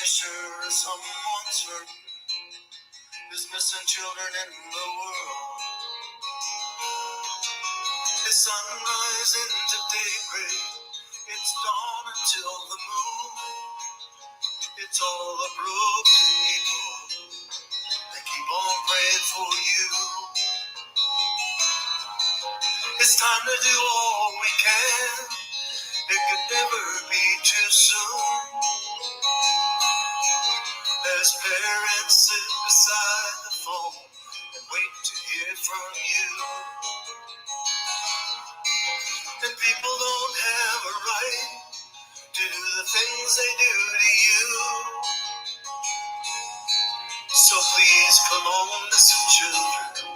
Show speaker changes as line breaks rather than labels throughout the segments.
sure as someone's hurting. There's missing children in the world. It's sunrise into daybreak. It's dawn until the moon. It's all the broken people. They keep on praying for you. It's time to do all we can. It could never be too soon. As parents sit beside the phone and wait to hear from you. And people don't have a right to do the things they do to you. So please come on, listen, children,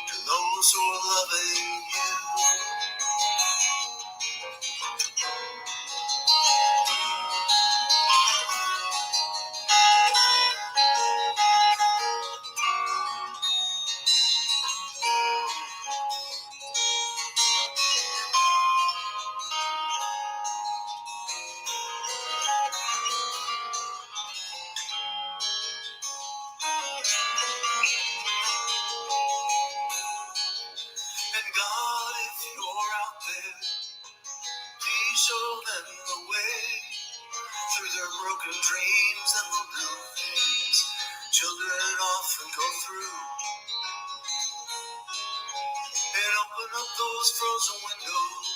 to those who are loving you. And God, if you're out there, please show them the way through their broken dreams and the blue things children often go through. And open up those frozen windows,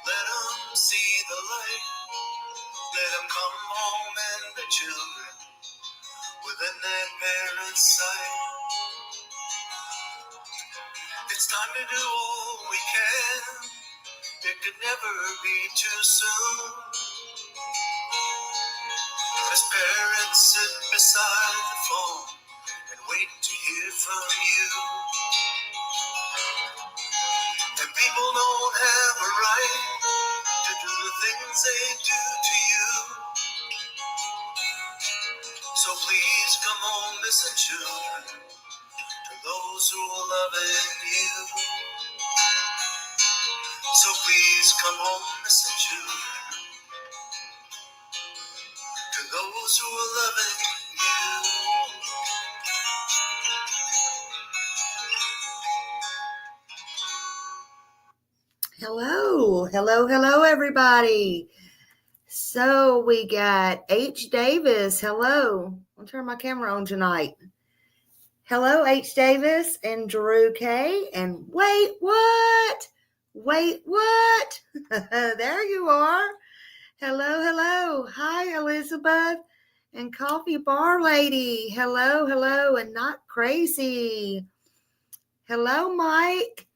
let them see the light. Let them come home and the children within their parents' sight. It's time to do all we can. It could never be too soon. As parents sit beside the phone and wait to hear from you. And people don't have a right to do the things they do to you. So please come home, listen, children, to those who are loving you. So please come home, listen, children, to those who are loving you. Hello, everybody. So we got H. Davis. Hello. I'll turn my camera on tonight. Hello, H. Davis and Drew K. And wait, what? There you are. Hello. Hi, Elizabeth and Coffee Bar Lady. Hello, and Not Crazy. Hello, Mike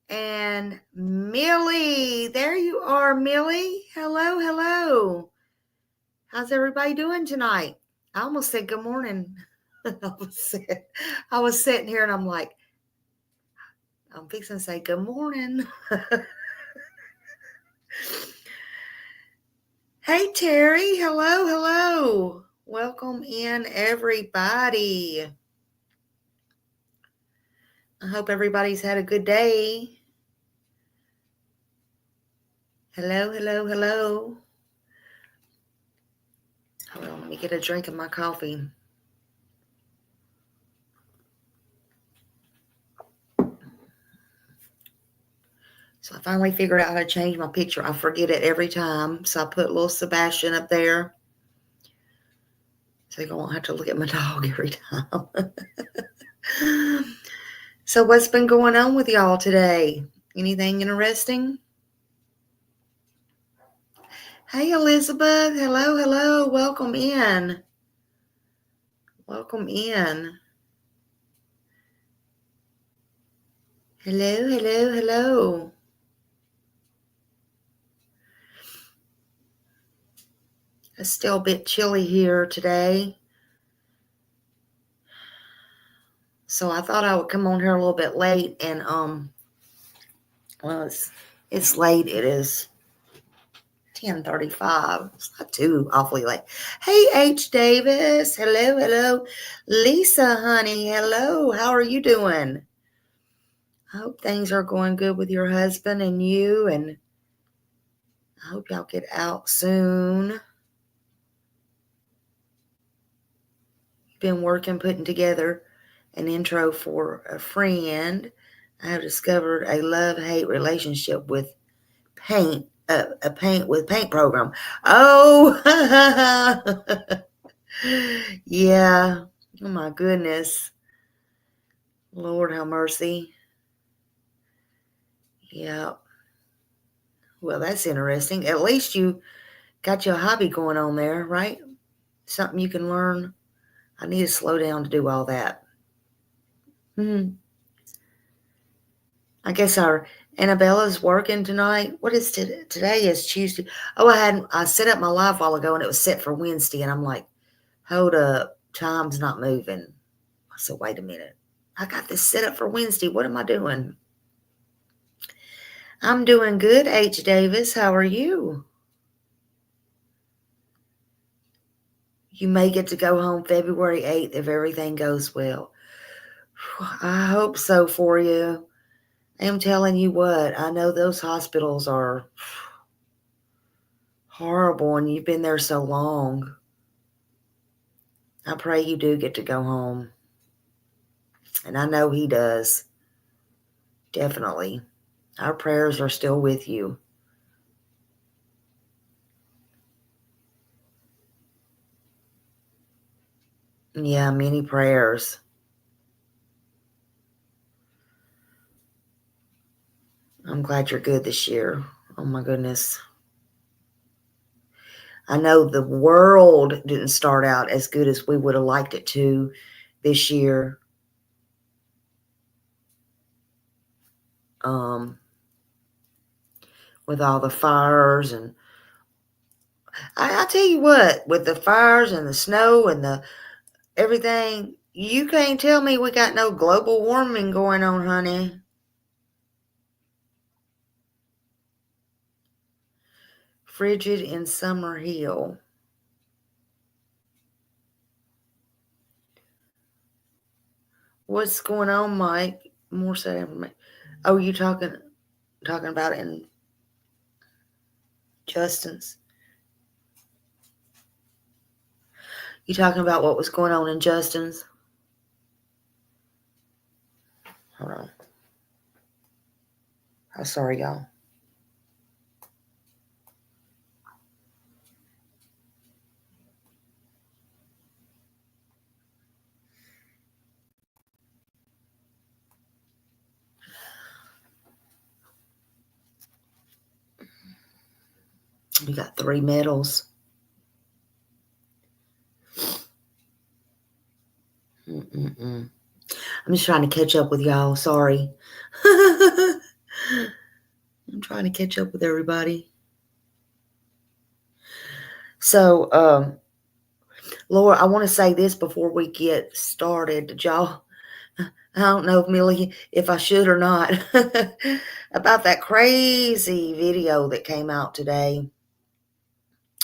and Millie. There you are, Millie. Hello. How's everybody doing tonight? I almost said good morning. I was sitting here and I'm like, I'm fixing to say good morning. Hey, Terry. Hello. Welcome in, everybody. I hope everybody's had a good day. Hello. Hold on, let me get a drink of my coffee. So I finally figured out how to change my picture. I forget it every time. So I put little Sebastian up there. So you won't have to look at my dog every time. So what's been going on with y'all today? Anything interesting? Hey, Elizabeth. Hello. Welcome in. Hello. It's still a bit chilly here today. So I thought I would come on here a little bit late and well, it's late. It is 10:35. It's not too awfully late. Hey, H. Davis. Hello. Lisa, honey. Hello. How are you doing? I hope things are going good with your husband and you, and I hope y'all get out soon. been working, putting together an intro for a friend. I have discovered a love-hate relationship with paint, a paint with paint program. Oh, yeah. Oh my goodness. Lord have mercy. Yeah. Well, that's interesting. At least you got your hobby going on there, right? Something you can learn. I need to slow down to do all that. I guess our Annabella's working tonight. What is today? Today is Tuesday. Oh, I set up my live a while ago and it was set for Wednesday, and I'm like, hold up, time's not moving. So wait a minute. I got this set up for Wednesday. What am I doing? I'm doing good, H. Davis. How are you? You may get to go home February 8th if everything goes well. I hope so for you. I'm telling you what, I know those hospitals are horrible and you've been there so long. I pray you do get to go home. And I know he does. Definitely. Our prayers are still with you. Yeah, many prayers. I'm glad you're good this year. Oh my goodness. I know the world didn't start out as good as we would have liked it to this year. With all the fires, and I tell you what, with the fires and the snow and the everything, you can't tell me we got no global warming going on, honey. Frigid in Summer Hill. What's going on, Mike? More so information. Oh, you talking about it in Justin's? You talking about what was going on in Justin's? Hold on. I'm sorry, y'all. We got 3 medals. I'm just trying to catch up with y'all. Sorry. I'm trying to catch up with everybody. So, Laura, I want to say this before we get started. Did y'all, I don't know, Millie, if I should or not, about that crazy video that came out today.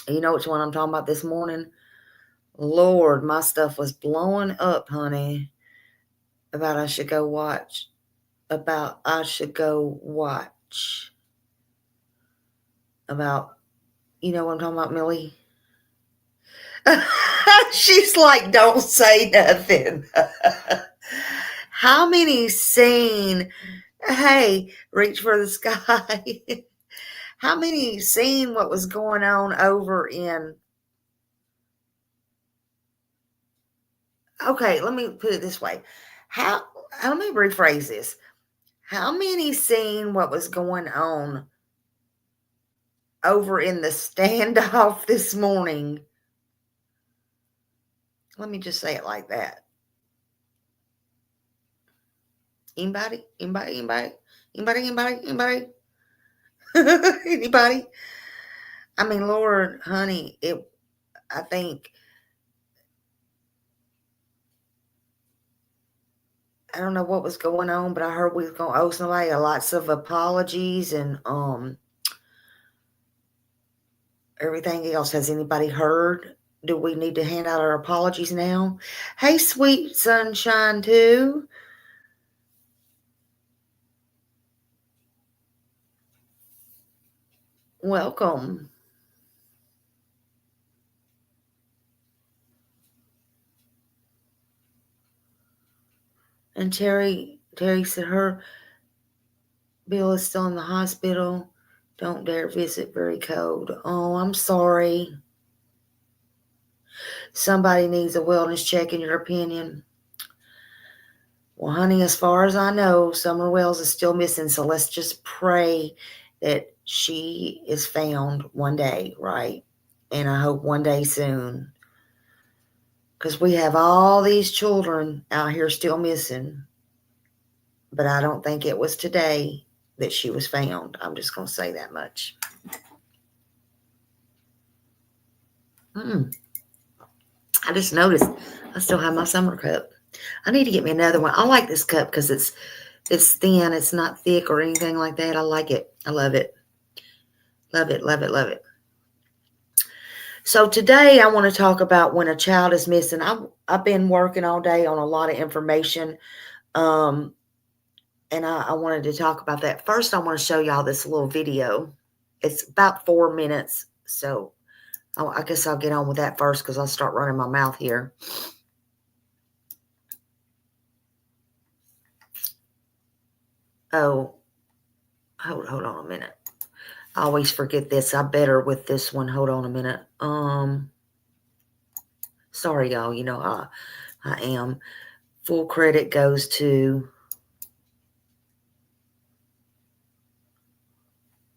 You know which one I'm talking about this morning? Lord, my stuff was blowing up, honey. About I should go watch. About you know what I'm talking about, Millie? She's like, don't say nothing. How many seen, hey, reach for the sky? How many seen what was going on over in, okay, let me put it this way. Let me rephrase this. How many seen what was going on over in the standoff this morning? Let me just say it like that. Anybody? Anybody? Anybody? I mean, Lord, honey, I think, I don't know what was going on, but I heard we was going to owe somebody lots of apologies and everything else. Has anybody heard? Do we need to hand out our apologies now? Hey, sweet sunshine, too. Welcome. And Terry said her Bill is still in the hospital. Don't dare visit, very cold. Oh, I'm sorry. Somebody needs a wellness check, in your opinion. Well, honey, as far as I know, Summer Wells is still missing. So let's just pray that she is found one day, right? And I hope one day soon. Because we have all these children out here still missing. But I don't think it was today that she was found. I'm just going to say that much. I just noticed I still have my summer cup. I need to get me another one. I like this cup because it's thin. It's not thick or anything like that. I like it. I love it. Love it, love it, love it. So today I want to talk about when a child is missing. I've been working all day on a lot of information. And I wanted to talk about that. First, I want to show y'all this little video. It's about 4 minutes. So I guess I'll get on with that first because I'll start running my mouth here. Oh, hold on a minute. I always forget this. I better with this one. Hold on a minute. Sorry, y'all. You know, I am. Full credit goes to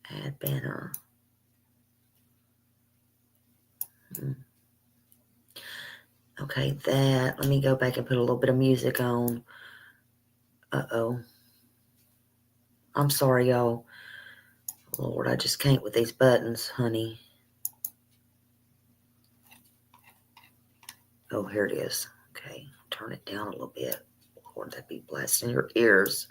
add banner. Okay, that. Let me go back and put a little bit of music on. Uh-oh. I'm sorry, y'all. Lord, I just can't with these buttons, honey. Oh, here it is. Okay, turn it down a little bit. Lord, that'd be blasting your ears.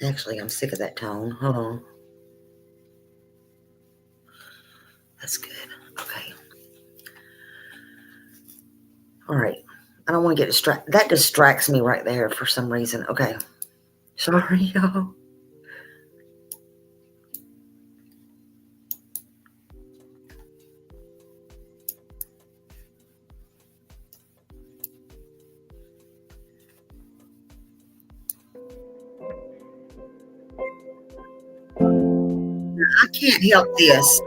Actually, I'm sick of that tone. Hold on. That's good. Okay. All right. I don't want to get distracted. That distracts me right there for some reason. Okay. Sorry, y'all. I can't help this.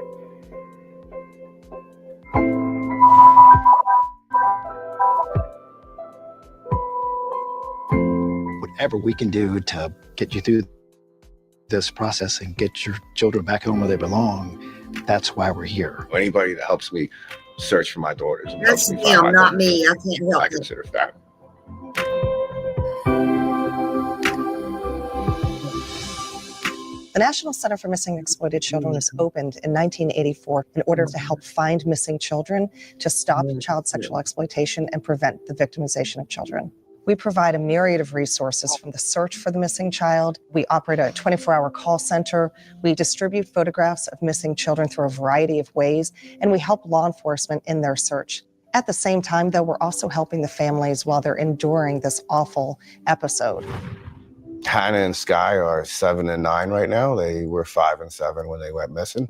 Whatever we can do to get you through this process and get your children back home where they belong, that's why we're here.
Anybody that helps me search for my daughters.
That's him, not me. I can't help
I
it.
consider family.
The National Center for Missing and Exploited Children was opened in 1984 in order to help find missing children, to stop child sexual exploitation, and prevent the victimization of children. We provide a myriad of resources from the search for the missing child. We operate a 24-hour call center. We distribute photographs of missing children through a variety of ways, and we help law enforcement in their search. At the same time, though, we're also helping the families while they're enduring this awful episode.
Hannah and Sky are 7 and 9 right now. They were 5 and 7 when they went missing.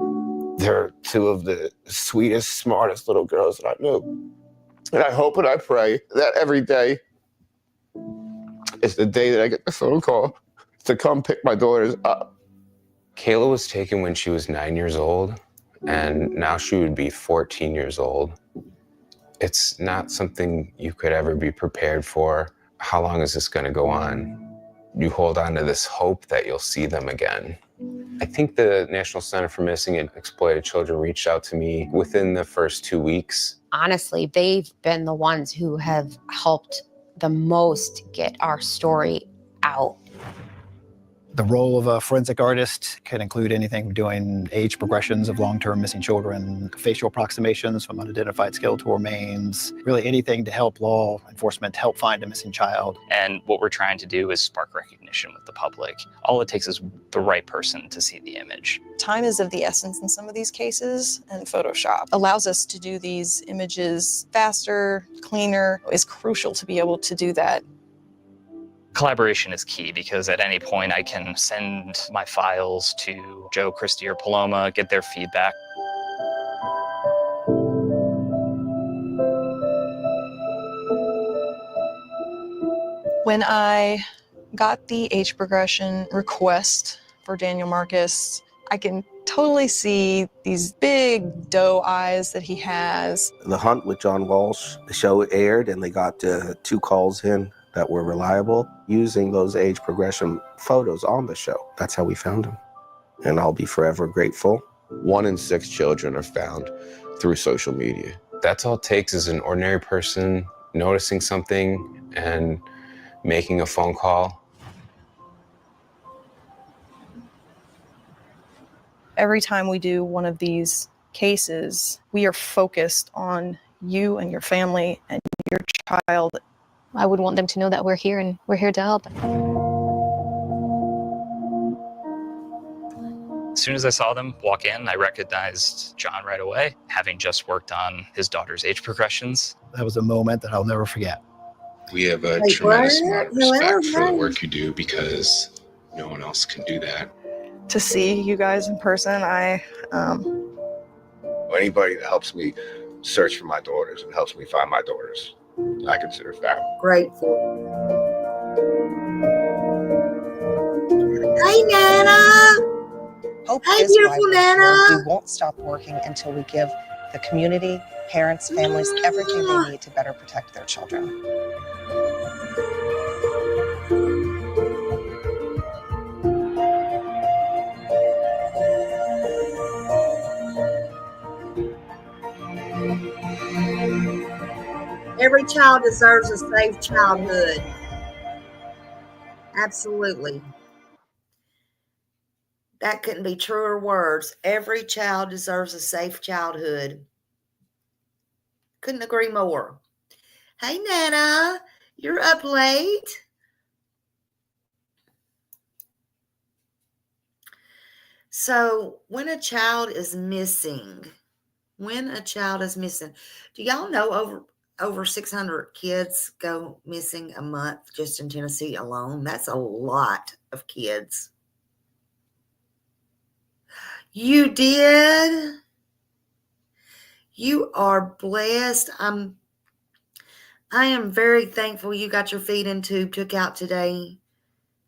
They're two of the sweetest, smartest little girls that I knew. And I hope and I pray that every day is the day that I get the phone call to come pick my daughters up.
Kayla was taken when she was 9 years old, and now she would be 14 years old. It's not something you could ever be prepared for. How long is this going to go on? You hold on to this hope that you'll see them again. I think the National Center for Missing and Exploited Children reached out to me within the first 2 weeks.
Honestly, they've been the ones who have helped the most get our story out.
The role of a forensic artist can include anything from doing age progressions of long-term missing children, facial approximations from unidentified skeletal remains, really anything to help law enforcement help find a missing child.
And what we're trying to do is spark recognition with the public. All it takes is the right person to see the image.
Time is of the essence in some of these cases, and Photoshop allows us to do these images faster, cleaner. It's crucial to be able to do that.
Collaboration is key because at any point I can send my files to Joe, Christy, or Paloma, get their feedback.
When I got the age progression request for Daniel Marcus, I can totally see these big doe eyes that he has.
The Hunt with John Walsh, the show aired and they got 2 calls in that were reliable using those age progression photos on the show. That's how we found him. And I'll be forever grateful.
1 in 6 children are found through social media.
That's all it takes is an ordinary person noticing something and making a phone call.
Every time we do one of these cases, we are focused on you and your family and your child.
I would want them to know that we're here and we're here to help.
As soon as I saw them walk in, I recognized John right away, having just worked on his daughter's age progressions.
That was a moment that I'll never forget.
We have a
Hey,
tremendous
what?
amount of respect for the work you do because no one else can do that.
To see you guys in person,
Anybody that helps me search for my daughters and helps me find my daughters, I consider family.
Grateful. Hey, Nana.
Hope
Hey,
is why
beautiful
we're here.
Nana.
We won't stop working until we give the community, parents, families, everything they need to better protect their children.
Every child deserves a safe childhood. Absolutely. That couldn't be truer words. Every child deserves a safe childhood. Couldn't agree more. Hey, Nana, you're up late. So when a child is missing, do y'all know over 600 kids go missing a month just in Tennessee alone? That's a lot of kids. You did? You are blessed. I am very thankful you got your feeding tube took out today.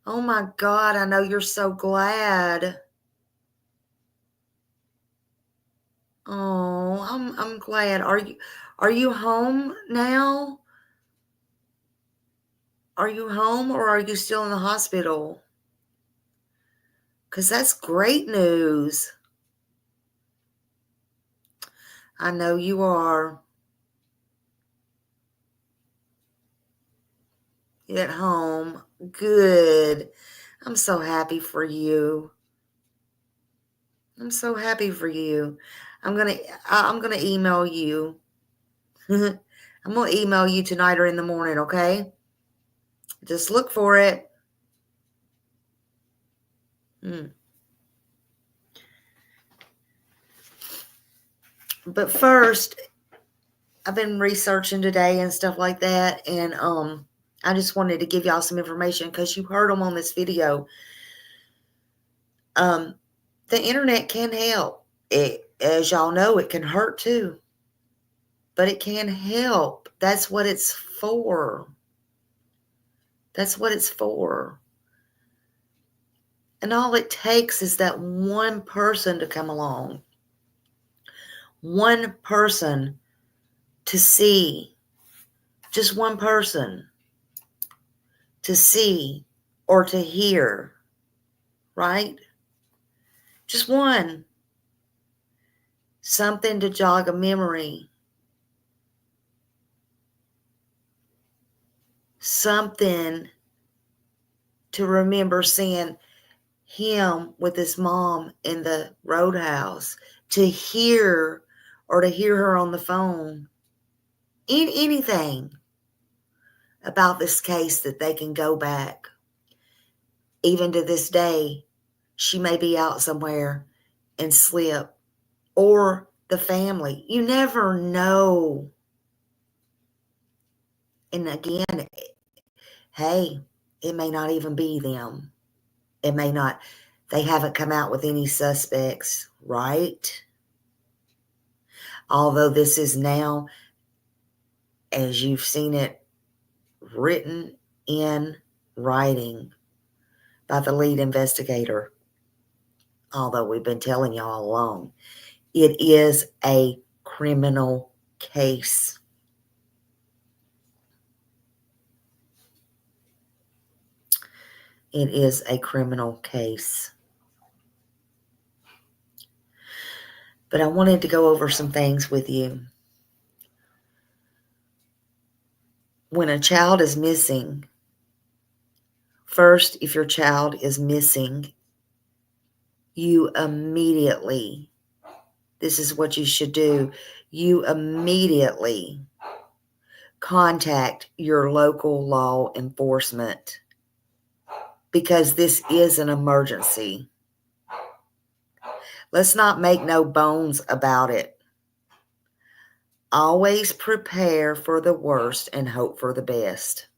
Oh my God, I know you're so glad. Oh, I'm glad. Are you home now? Are you home or are you still in the hospital? Because that's great news. I know you are. You're at home. Good. I'm so happy for you. I'm so happy for you. I'm gonna email you. I'm gonna email you tonight or in the morning, okay? Just look for it. But first, I've been researching today and stuff like that, and I just wanted to give y'all some information because you heard them on this video. The internet can help. As y'all know, it can hurt too, but it can help. That's what it's for. That's what it's for. And all it takes is that one person to come along. One person to see. Just one person to see or to hear. Right? Just one. Something to jog a memory. Something to remember seeing him with his mom in the roadhouse. To hear or to hear her on the phone. Anything about this case that they can go back. Even to this day, she may be out somewhere and slip. Or the family. You never know. And again, hey, It may not even be them. It may not, they haven't come out with any suspects, right? Although this is now, as you've seen it written in writing by the lead investigator, although we've been telling you all along, it is a criminal case. It is a criminal case. But I wanted to go over some things with you. When a child is missing, first, if your child is missing, you immediately, this is what you should do, you immediately contact your local law enforcement, because this is an emergency. Let's not make no bones about it. Always prepare for the worst and hope for the best.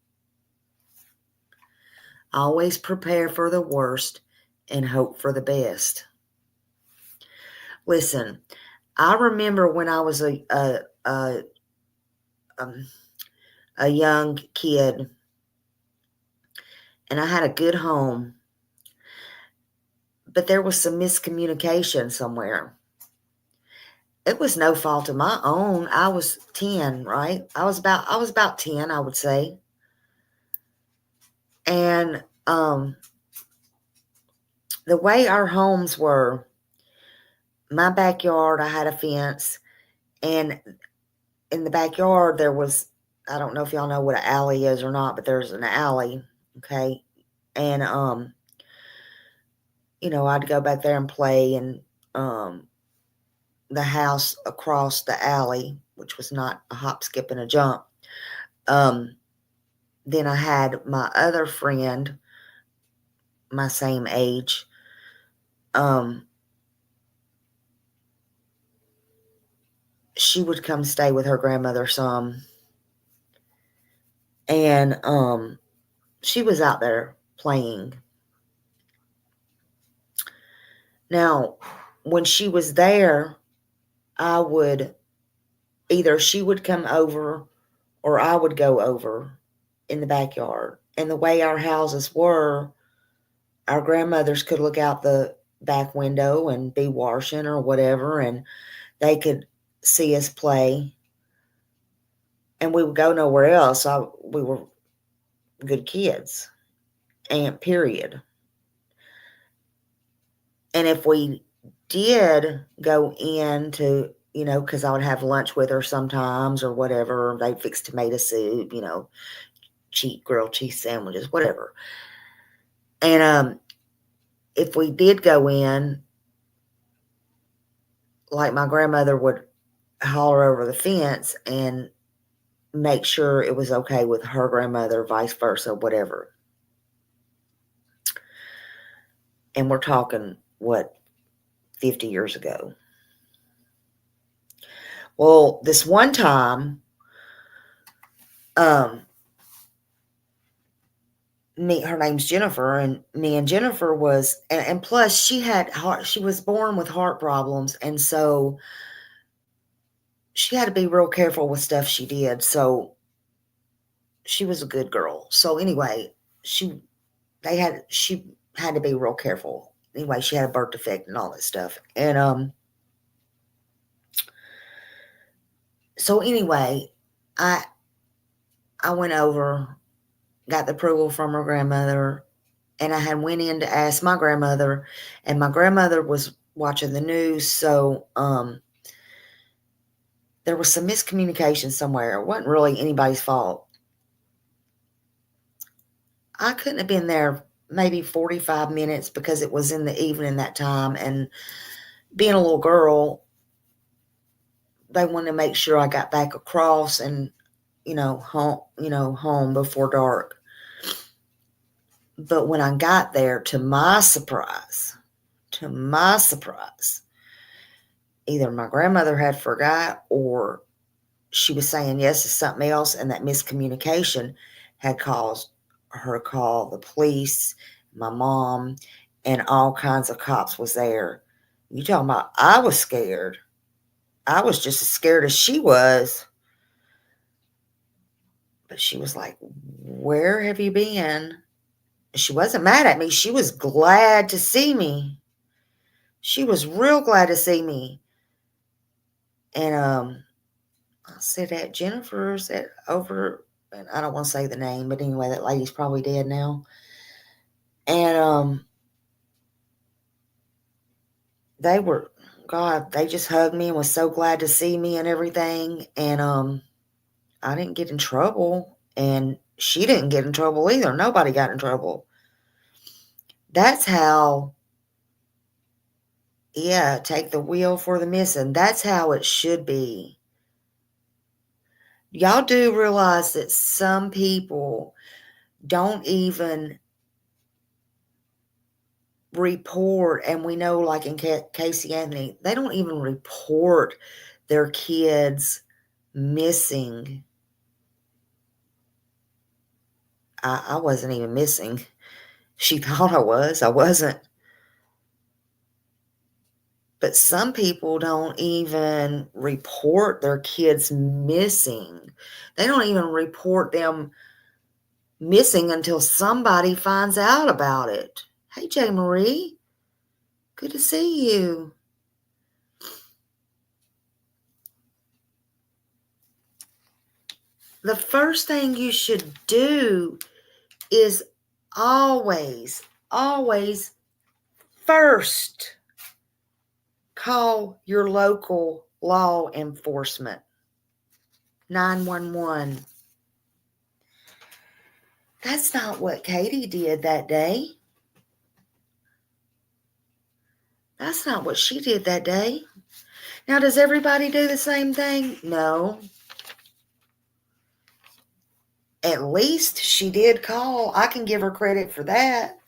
Always prepare for the worst and hope for the best. Listen, I remember when I was a young kid and I had a good home, but there was some miscommunication somewhere. It was no fault of my own. I was 10, right? I was about 10, I would say. And the way our homes were, my backyard, I had a fence, and in the backyard there was, I don't know if y'all know what an alley is or not, but there's an alley, okay? And I'd go back there and play, and the house across the alley, which was not a hop, skip, and a jump. Then I had my other friend, my same age. She would come stay with her grandmother some. And she was out there playing. Now, when she was there, either she would come over or I would go over in the backyard. And the way our houses were, our grandmothers could look out the back window and be washing or whatever, and they could see us play. And we would go nowhere else. We were good kids, and period. And if we did go into, because I would have lunch with her sometimes or whatever, they'd fix tomato soup, grilled cheese sandwiches, whatever. And if we did go in, like, my grandmother would holler over the fence and make sure it was okay with her grandmother, vice versa, whatever. And we're talking, 50 years ago. Well, this one time, her name's Jennifer, and me and Jennifer was, and plus she was born with heart problems, and so she had to be real careful with stuff she did. So she was a good girl. So anyway, she had to be real careful. Anyway, she had a birth defect and all that stuff. And so anyway, I went over, got the approval from her grandmother, and I had went in to ask my grandmother, and my grandmother was watching the news, so there was some miscommunication somewhere. It wasn't really anybody's fault. I couldn't have been there maybe 45 minutes because it was in the evening that time, and being a little girl, they wanted to make sure I got back across and home before dark. But when I got there, to my surprise, either my grandmother had forgot, or she was saying yes to something else, and that miscommunication had caused her call the police, my mom, and all kinds of cops was there. You talking about, I was scared. I was just as scared as she was. But she was like, where have you been? She wasn't mad at me. She was glad to see me. She was real glad to see me. And I said at Jennifer's over, and I don't want to say the name, but anyway, that lady's probably dead now. And they were, God, they just hugged me and was so glad to see me and everything. And I didn't get in trouble, and she didn't get in trouble either. Nobody got in trouble. That's how, yeah, take the wheel for the missing. That's how it should be. Y'all do realize that some people don't even report, and we know, like in Casey Anthony, they don't even report their kids missing. I wasn't even missing. She thought I was. I wasn't. But some people don't even report their kids missing. They don't even report them missing until somebody finds out about it. Hey, J. Marie. Good to see you. The first thing you should do is always first call your local law enforcement, 911. That's not what Katie did that day. That's not what she did that day. Now, does everybody do the same thing? No. At least she did call. I can give her credit for that.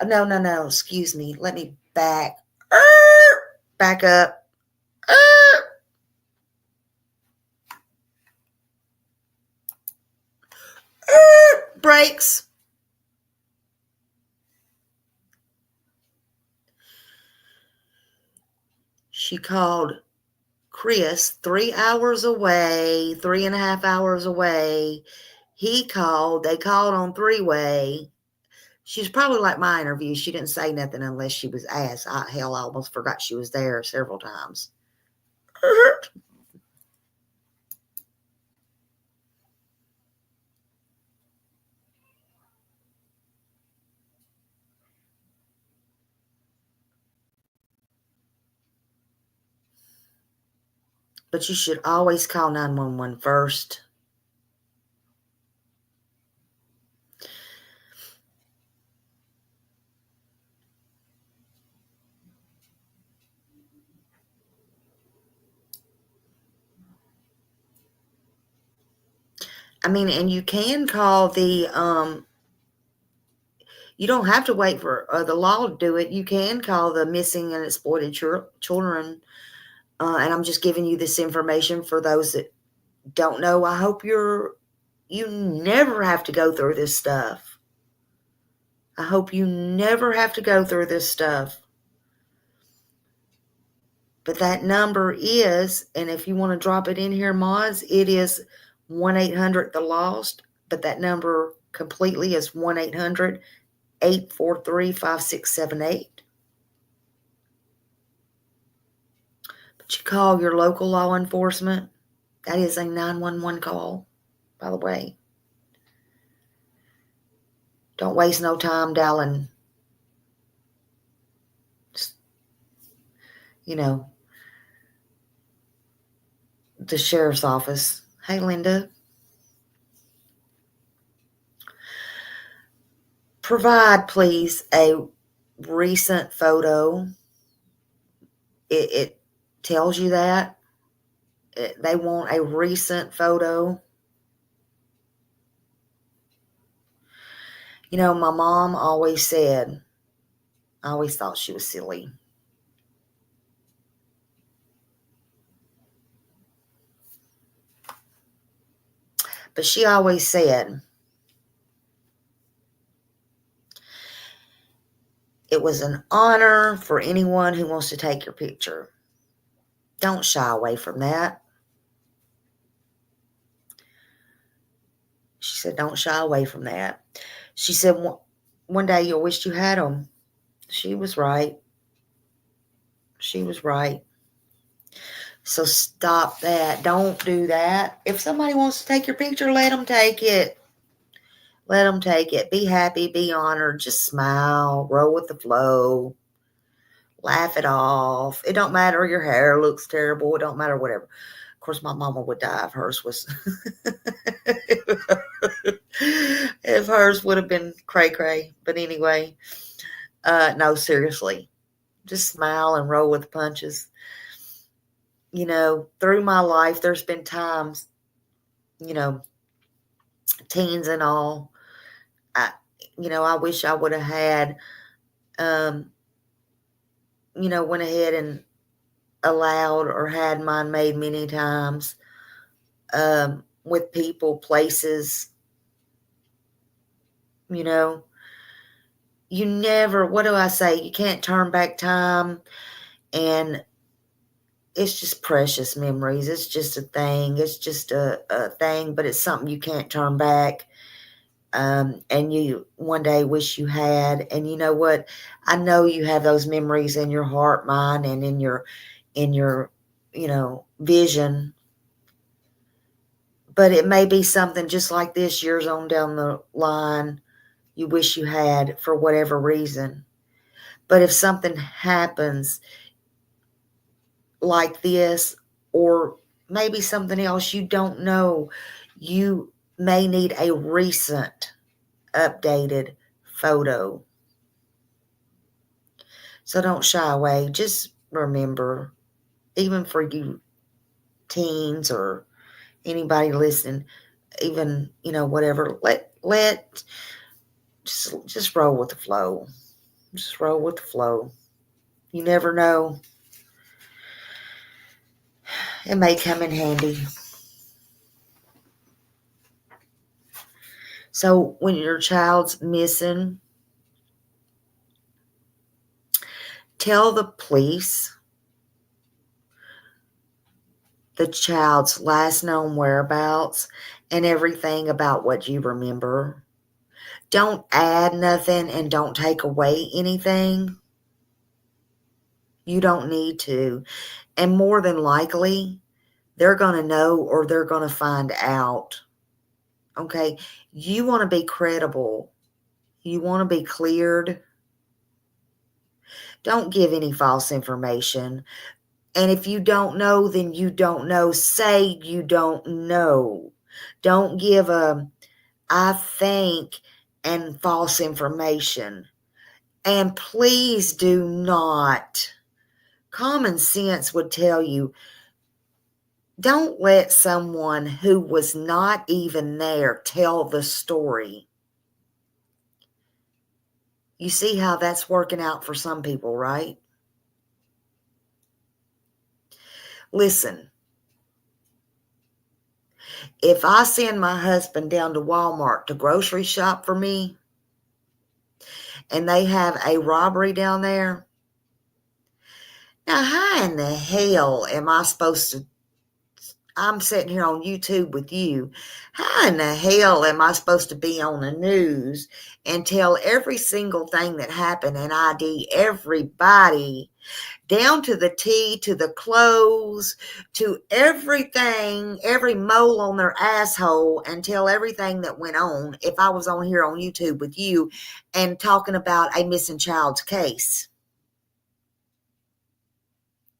No. Excuse me. Let me back up. Brakes. She called Chris 3 hours away, 3.5 hours away. They called on three-way. She's probably like my interview. She didn't say nothing unless she was asked. I almost forgot she was there several times. But you should always call 911 first. I mean, and you can call the, you don't have to wait for the law to do it. You can call the missing and exploited children. And I'm just giving you this information for those that don't know. I hope you never have to go through this stuff. I hope you never have to go through this stuff. But that number is, and if you want to drop it in here, Moz, it is 1-800-THE-LOST. But that number completely is 1-800-843-5678. But you call your local law enforcement. That is a 911 call, by the way. Don't waste no time dialing, the sheriff's office. Hey, Linda. Provide, please, a recent photo. It tells you that. They want a recent photo. My mom always said, I always thought she was silly. But she always said, It was an honor for anyone who wants to take your picture. Don't shy away from that. She said, don't shy away from that. She said, one day you'll wish you had them. She was right. She was right. So stop that. Don't do that. If somebody wants to take your picture, let them take it. Let them take it. Be happy. Be honored. Just smile. Roll with the flow. Laugh it off. It don't matter. Your hair looks terrible. It don't matter. Whatever. Of course, my mama would die if hers was. If hers would have been cray cray. But anyway, no, seriously, just smile and roll with the punches. You know, through my life, there's been times, you know, teens and all. I wish I would have had, went ahead and allowed or had mine made many times with people, places. You never, what do I say? You can't turn back time, and it's just precious memories. It's just a thing. It's just a thing, but it's something you can't turn back. And you one day wish you had. And you know what? I know you have those memories in your heart, mind, and in your vision. But it may be something just like this years on down the line you wish you had for whatever reason. But if something happens like this, or maybe something else you don't know, you may need a recent updated photo. So don't shy away. Just remember, even for you teens or anybody listening, even, whatever, just roll with the flow. Just roll with the flow. You never know. It may come in handy. So when your child's missing, tell the police the child's last known whereabouts and everything about what you remember. Don't add nothing and don't take away anything. You don't need to. And more than likely, they're going to know or they're going to find out. Okay? You want to be credible. You want to be cleared. Don't give any false information. And if you don't know, then you don't know. Say you don't know. Don't give I think and false information. And please do not. Common sense would tell you, don't let someone who was not even there tell the story. You see how that's working out for some people, right? Listen, if I send my husband down to Walmart to grocery shop for me, and they have a robbery down there, now how in the hell am I supposed to, I'm sitting here on YouTube with you, how in the hell am I supposed to be on the news and tell every single thing that happened and ID everybody, down to the T, to the clothes, to everything, every mole on their asshole, and tell everything that went on if I was on here on YouTube with you and talking about a missing child's case?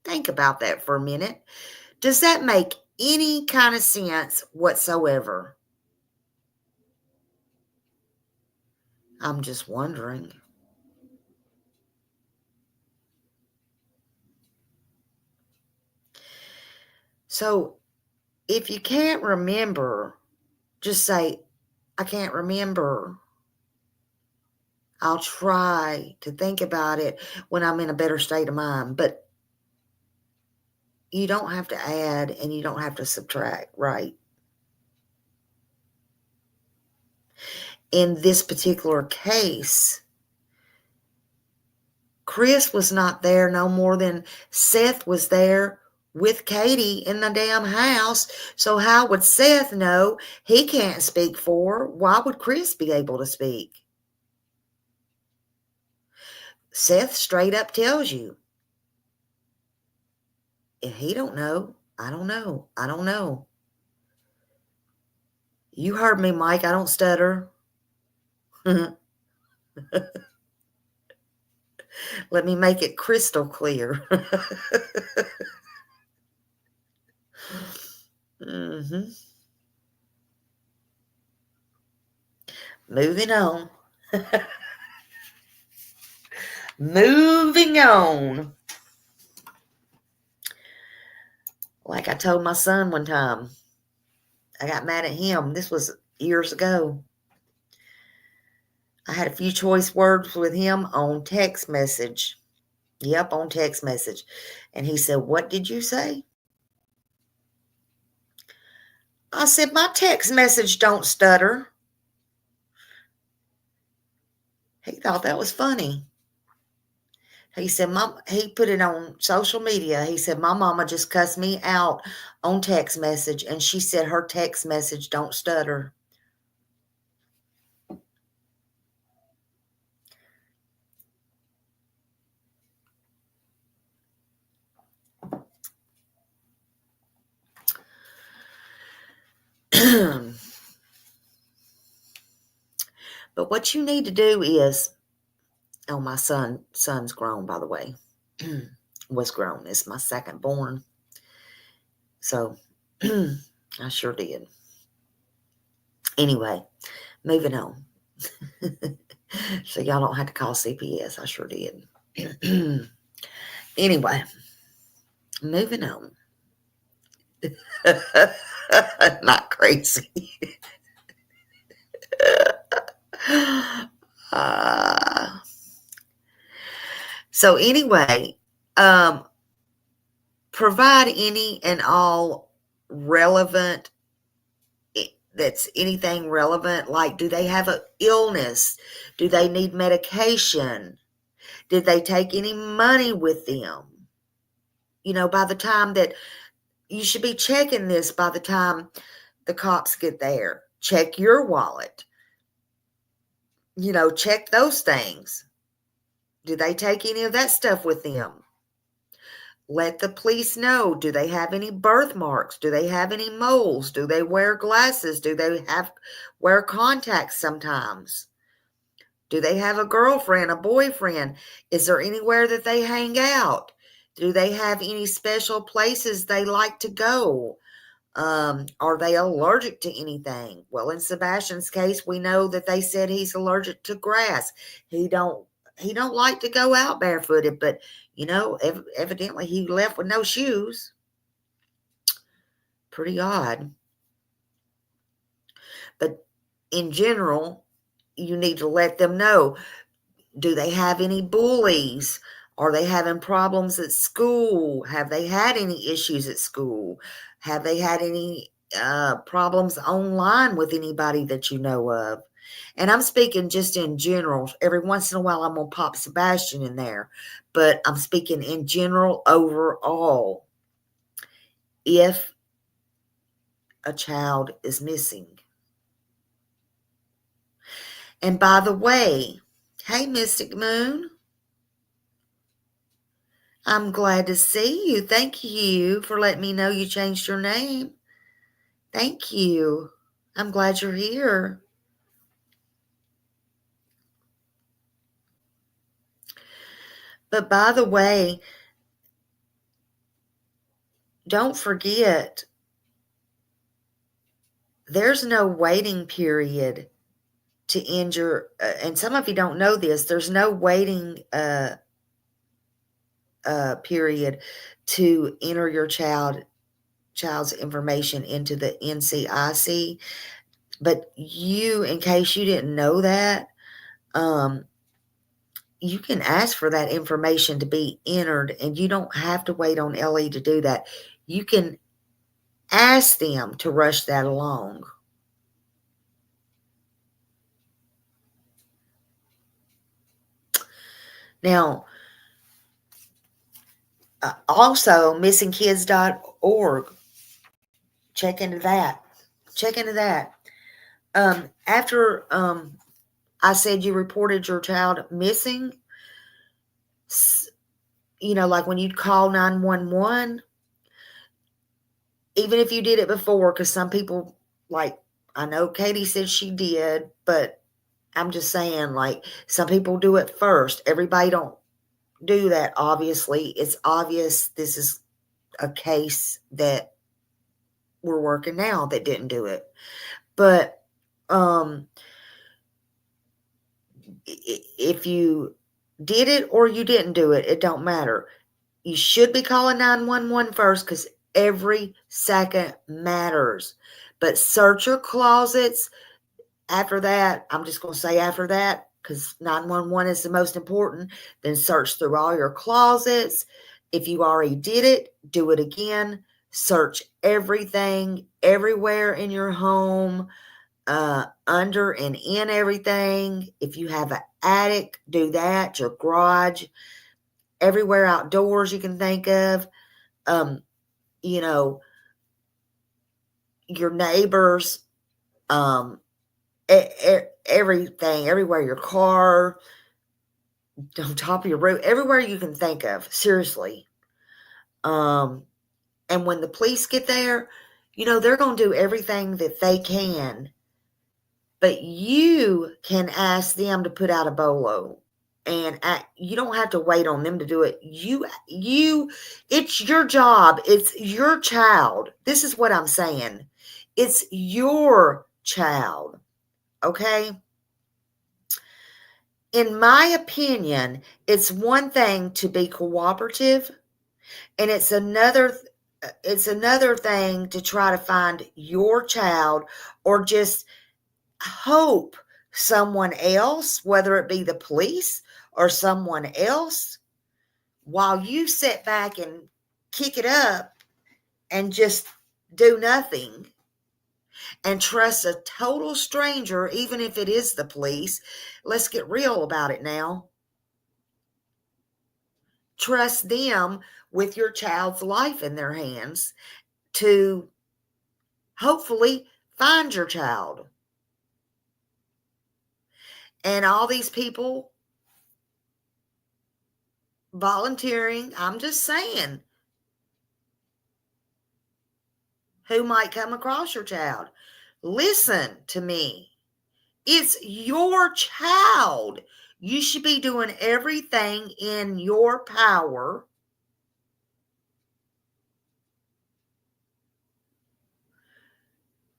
Think about that for a minute. Does that make any kind of sense whatsoever? I'm just wondering. So if you can't remember, just say, I can't remember. I'll try to think about it when I'm in a better state of mind. But you don't have to add and you don't have to subtract, right? In this particular case, Chris was not there no more than Seth was there with Katie in the damn house. So how would Seth know? He can't speak for her. Why would Chris be able to speak? Seth straight up tells you. If he don't know, I don't know. I don't know. You heard me, Mike. I don't stutter. Let me make it crystal clear. Mm-hmm. Moving on. Moving on. Like I told my son one time, I got mad at him. This was years ago. I had a few choice words with him on text message. Yep, on text message. And he said, "What did you say?" I said, "My text message don't stutter." He thought that was funny. He said, he put it on social media. He said, "My mama just cussed me out on text message, and she said her text message don't stutter." But what you need to do is, oh, my son's grown, by the way. Was grown. It's my second born. So I sure did. Anyway, moving on. So y'all don't have to call CPS. I sure did. Anyway, moving on. Not crazy. So anyway, provide any and all relevant, that's anything relevant. Like, do they have an illness? Do they need medication? Did they take any money with them? You know, by the time that you should be checking this, by the time the cops get there, check your wallet. You know, check those things. Do they take any of that stuff with them? Let the police know. Do they have any birthmarks? Do they have any moles? Do they wear glasses? Do they wear contacts sometimes? Do they have a girlfriend, a boyfriend? Is there anywhere that they hang out? Do they have any special places they like to go? Are they allergic to anything? Well, in Sebastian's case, we know that they said he's allergic to grass. He don't like to go out barefooted, but you know, evidently he left with no shoes. Pretty odd. But in general, you need to let them know. Do they have any bullies? Are they having problems at school? Have they had any issues at school? Have they had any problems online with anybody that you know of? And I'm speaking just in general. Every once in a while, I'm going to pop Sebastian in there. But I'm speaking in general overall. If a child is missing. And by the way, hey, Mystic Moon. I'm glad to see you. Thank you for letting me know you changed your name. Thank you. I'm glad you're here. But by the way, don't forget, there's no waiting period to end your, and some of you don't know this, there's no waiting period to enter your child's information into the NCIC. But you, in case you didn't know that, you can ask for that information to be entered, and you don't have to wait on LE to do that. You can ask them to rush that along. Now, Also, missingkids.org. Check into that. After I said you reported your child missing, like when you'd call 911, even if you did it before, because some people, like, I know Katie said she did, but I'm just saying, like, some people do it first. Everybody don't do that, obviously. It's obvious this is a case that we're working now that didn't do it. But if you did it or you didn't do it, it don't matter. You should be calling 911 first, because every second matters. But search your closets. After that, I'm just going to say after that, because 911 is the most important. Then search through all your closets. If you already did it, do it again. Search everything, everywhere in your home, under and in everything. If you have an attic, do that. Your garage, everywhere outdoors you can think of. Your neighbors, everything, everywhere, your car, on top of your roof, everywhere you can think of, seriously. And when the police get there, they're going to do everything that they can, but you can ask them to put out a bolo, and you don't have to wait on them to do it. It's your job. It's your child. This is what I'm saying. It's your child. Okay? In my opinion, it's one thing to be cooperative, and it's another thing to try to find your child, or just hope someone else, whether it be the police or someone else, while you sit back and kick it up and just do nothing and trust a total stranger, even if it is the police. Let's get real about it now. Trust them with your child's life in their hands to hopefully find your child. And all these people volunteering, I'm just saying, who might come across your child. Listen to me. It's your child. You should be doing everything in your power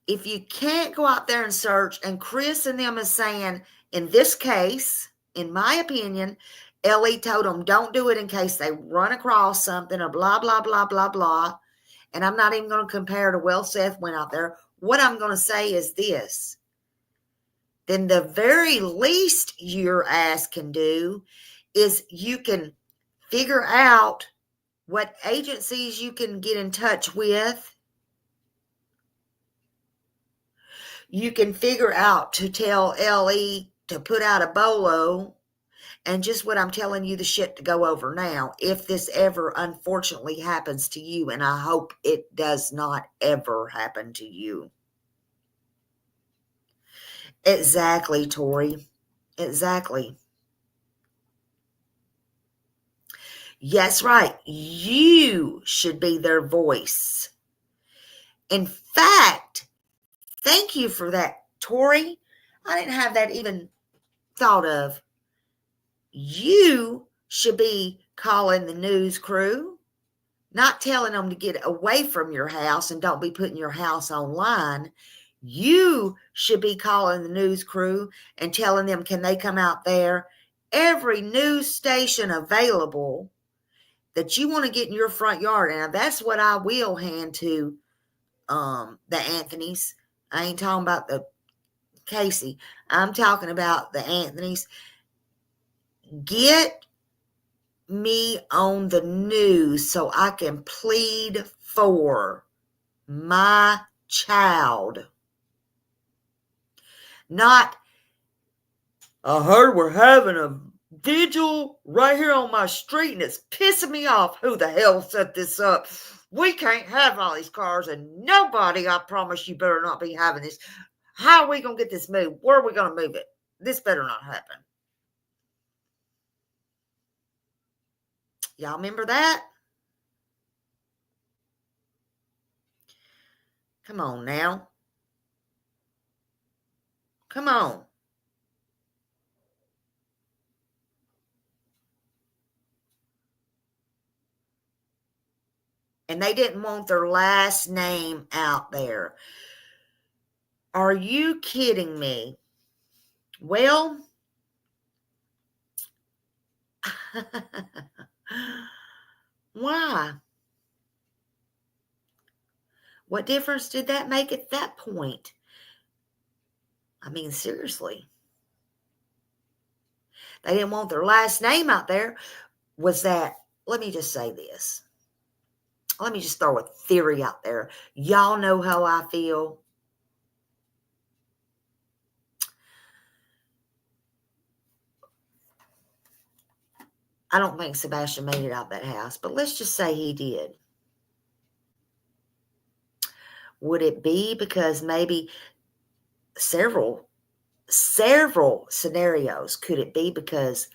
if you can't go out there and search. And Chris and them is saying, in this case, in my opinion, Ellie told them don't do it in case they run across something or blah, blah, blah, blah, blah. And I'm not even going to compare to, well, Seth went out there. What I'm going to say is this. Then the very least your ass can do is you can figure out what agencies you can get in touch with. You can figure out to tell Ellie to put out a bolo, and just what I'm telling you, the shit to go over now, if this ever unfortunately happens to you, and I hope it does not ever happen to you. Exactly, Tori. Exactly. Yes, right. You should be their voice. In fact, thank you for that, Tori. I didn't have that even thought of. You should be calling the news crew, not telling them to get away from your house and don't be putting your house online. You should be calling the news crew and telling them, can they come out there? Every news station available that you want to get in your front yard. And that's what I will hand to the Anthonys. I ain't talking about the Casey. I'm talking about the Anthonys. Get me on the news so I can plead for my child. Not, I heard we're having a vigil right here on my street, and it's pissing me off. Who the hell set this up? We can't have all these cars, and nobody, I promise you, better not be having this. How are we going to get this moved? Where are we going to move it? This better not happen. Y'all remember that? Come on now. Come on. And they didn't want their last name out there. Are you kidding me? Well, why? What difference did that make at that point? I mean, seriously. They didn't want their last name out there. Was that, let me just say this. Let me just throw a theory out there. Y'all know how I feel. I don't think Sebastian made it out of that house, but let's just say he did. Would it be because maybe several scenarios? Could it be because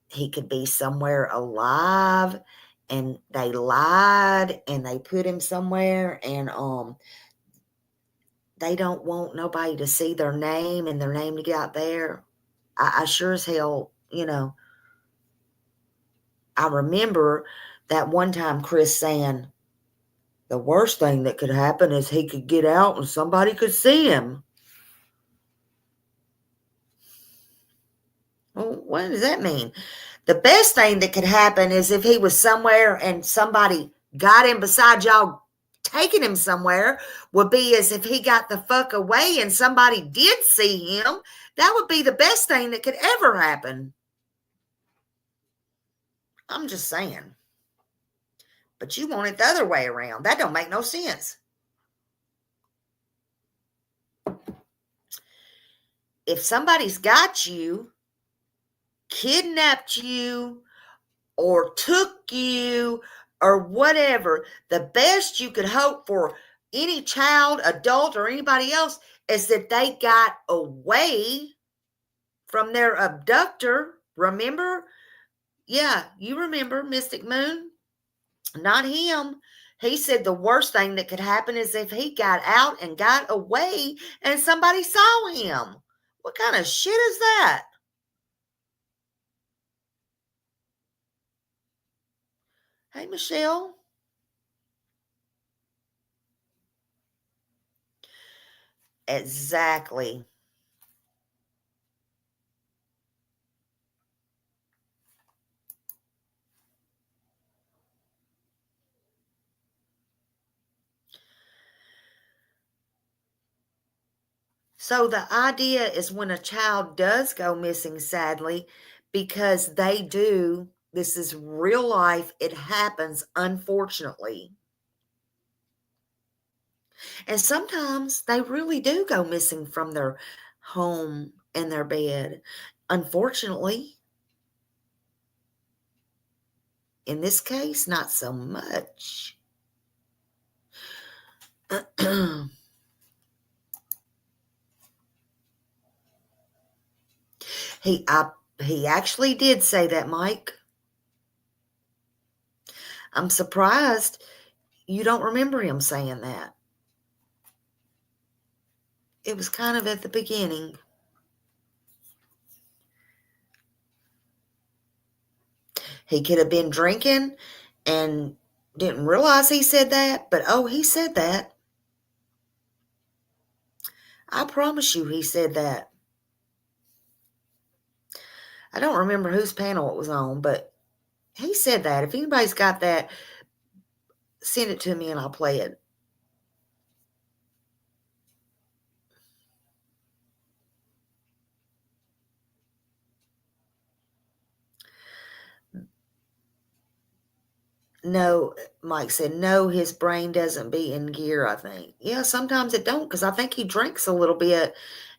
he could be somewhere alive and they lied and they put him somewhere and they don't want nobody to see their name and their name to get out there? I sure as hell, I remember that one time Chris saying, the worst thing that could happen is he could get out and somebody could see him. Well, what does that mean? The best thing that could happen is if he was somewhere and somebody got him beside y'all taking him somewhere, would be as if he got the fuck away and somebody did see him. That would be the best thing that could ever happen. I'm just saying. But you want it the other way around. That don't make no sense. If somebody's got you, kidnapped you, or took you, or whatever, the best you could hope for any child, adult, or anybody else is that they got away from their abductor. Remember? Yeah, you remember Mystic Moon? Not him. He said the worst thing that could happen is if he got out and got away and somebody saw him. What kind of shit is that? Hey, Michelle. Exactly. So the idea is when a child does go missing, sadly, because they do, this is real life, it happens, unfortunately. And sometimes they really do go missing from their home and their bed. Unfortunately, in this case, not so much. He actually did say that, Mike. I'm surprised you don't remember him saying that. It was kind of at the beginning. He could have been drinking and didn't realize he said that, but oh, he said that. I promise you he said that. I don't remember whose panel it was on, but he said that. If anybody's got that, send it to me and I'll play it. No, Mike said, no, his brain doesn't be in gear, I think. Yeah, sometimes it don't, because I think he drinks a little bit,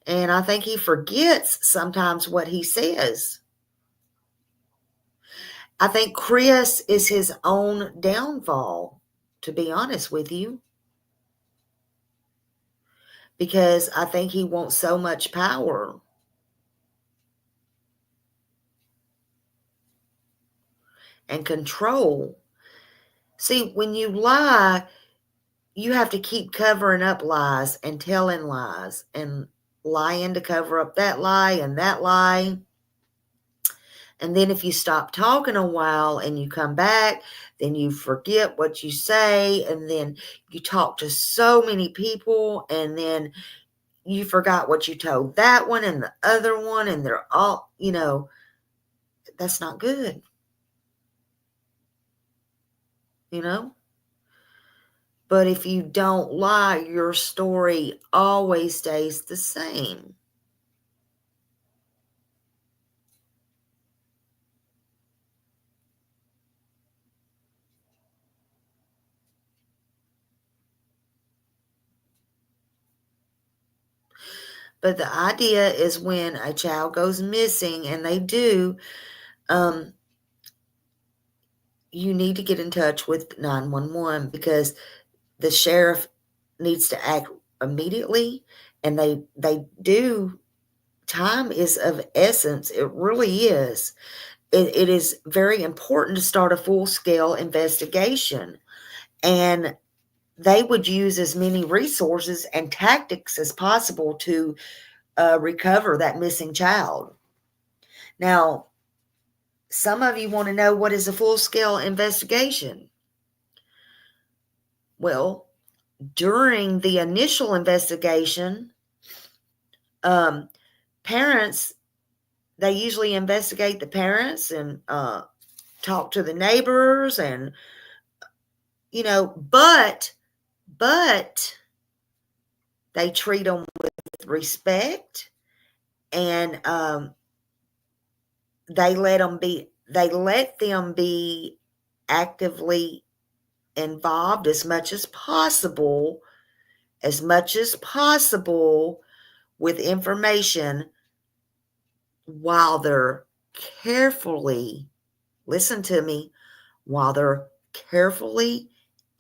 and I think he forgets sometimes what he says. I think Chris is his own downfall, to be honest with you. Because I think he wants so much power. And control. See, when you lie, you have to keep covering up lies and telling lies and lying to cover up that lie and that lie. And then if you stop talking a while and you come back, then you forget what you say. And then you talk to so many people and then you forgot what you told that one and the other one. And they're all, that's not good. But if you don't lie, your story always stays the same. But the idea is when a child goes missing, and they do, you need to get in touch with 911 because the sheriff needs to act immediately, and they do. Time is of essence. It really is. It is very important to start a full-scale investigation, and they would use as many resources and tactics as possible to recover that missing child. Now, some of you want to know, what is a full-scale investigation? Well, during the initial investigation, parents, they usually investigate the parents and talk to the neighbors and, but they treat them with respect, and they let them be actively involved as much as possible with information, while they're carefully, listen to me, while they're carefully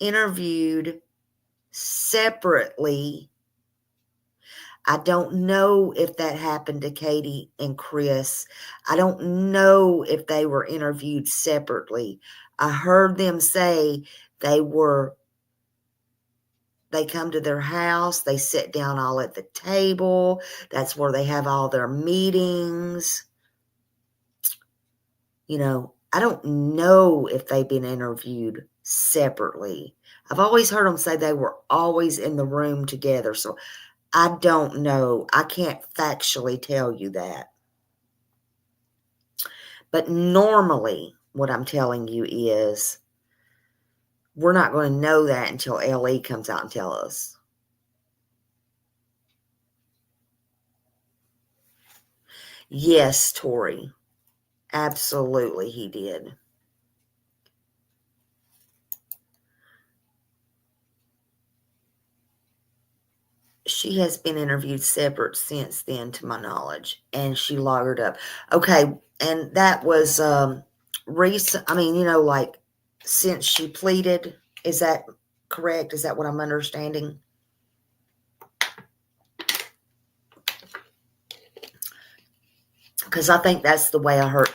interviewed separately. I don't know if that happened to Katie and Chris. I don't know if they were interviewed separately. I heard them say they come to their house, they sit down all at the table. That's where they have all their meetings. I don't know if they've been interviewed separately. I've always heard them say they were always in the room together. So I don't know. I can't factually tell you that. But normally, what I'm telling you is, we're not going to know that until LE comes out and tells us. Yes, Tori. Absolutely, he did. She has been interviewed separate since then, to my knowledge, and she lawyered up. Okay, and that was recent. I mean, like since she pleaded. Is that correct? Is that what I'm understanding? Because I think that's the way I heard.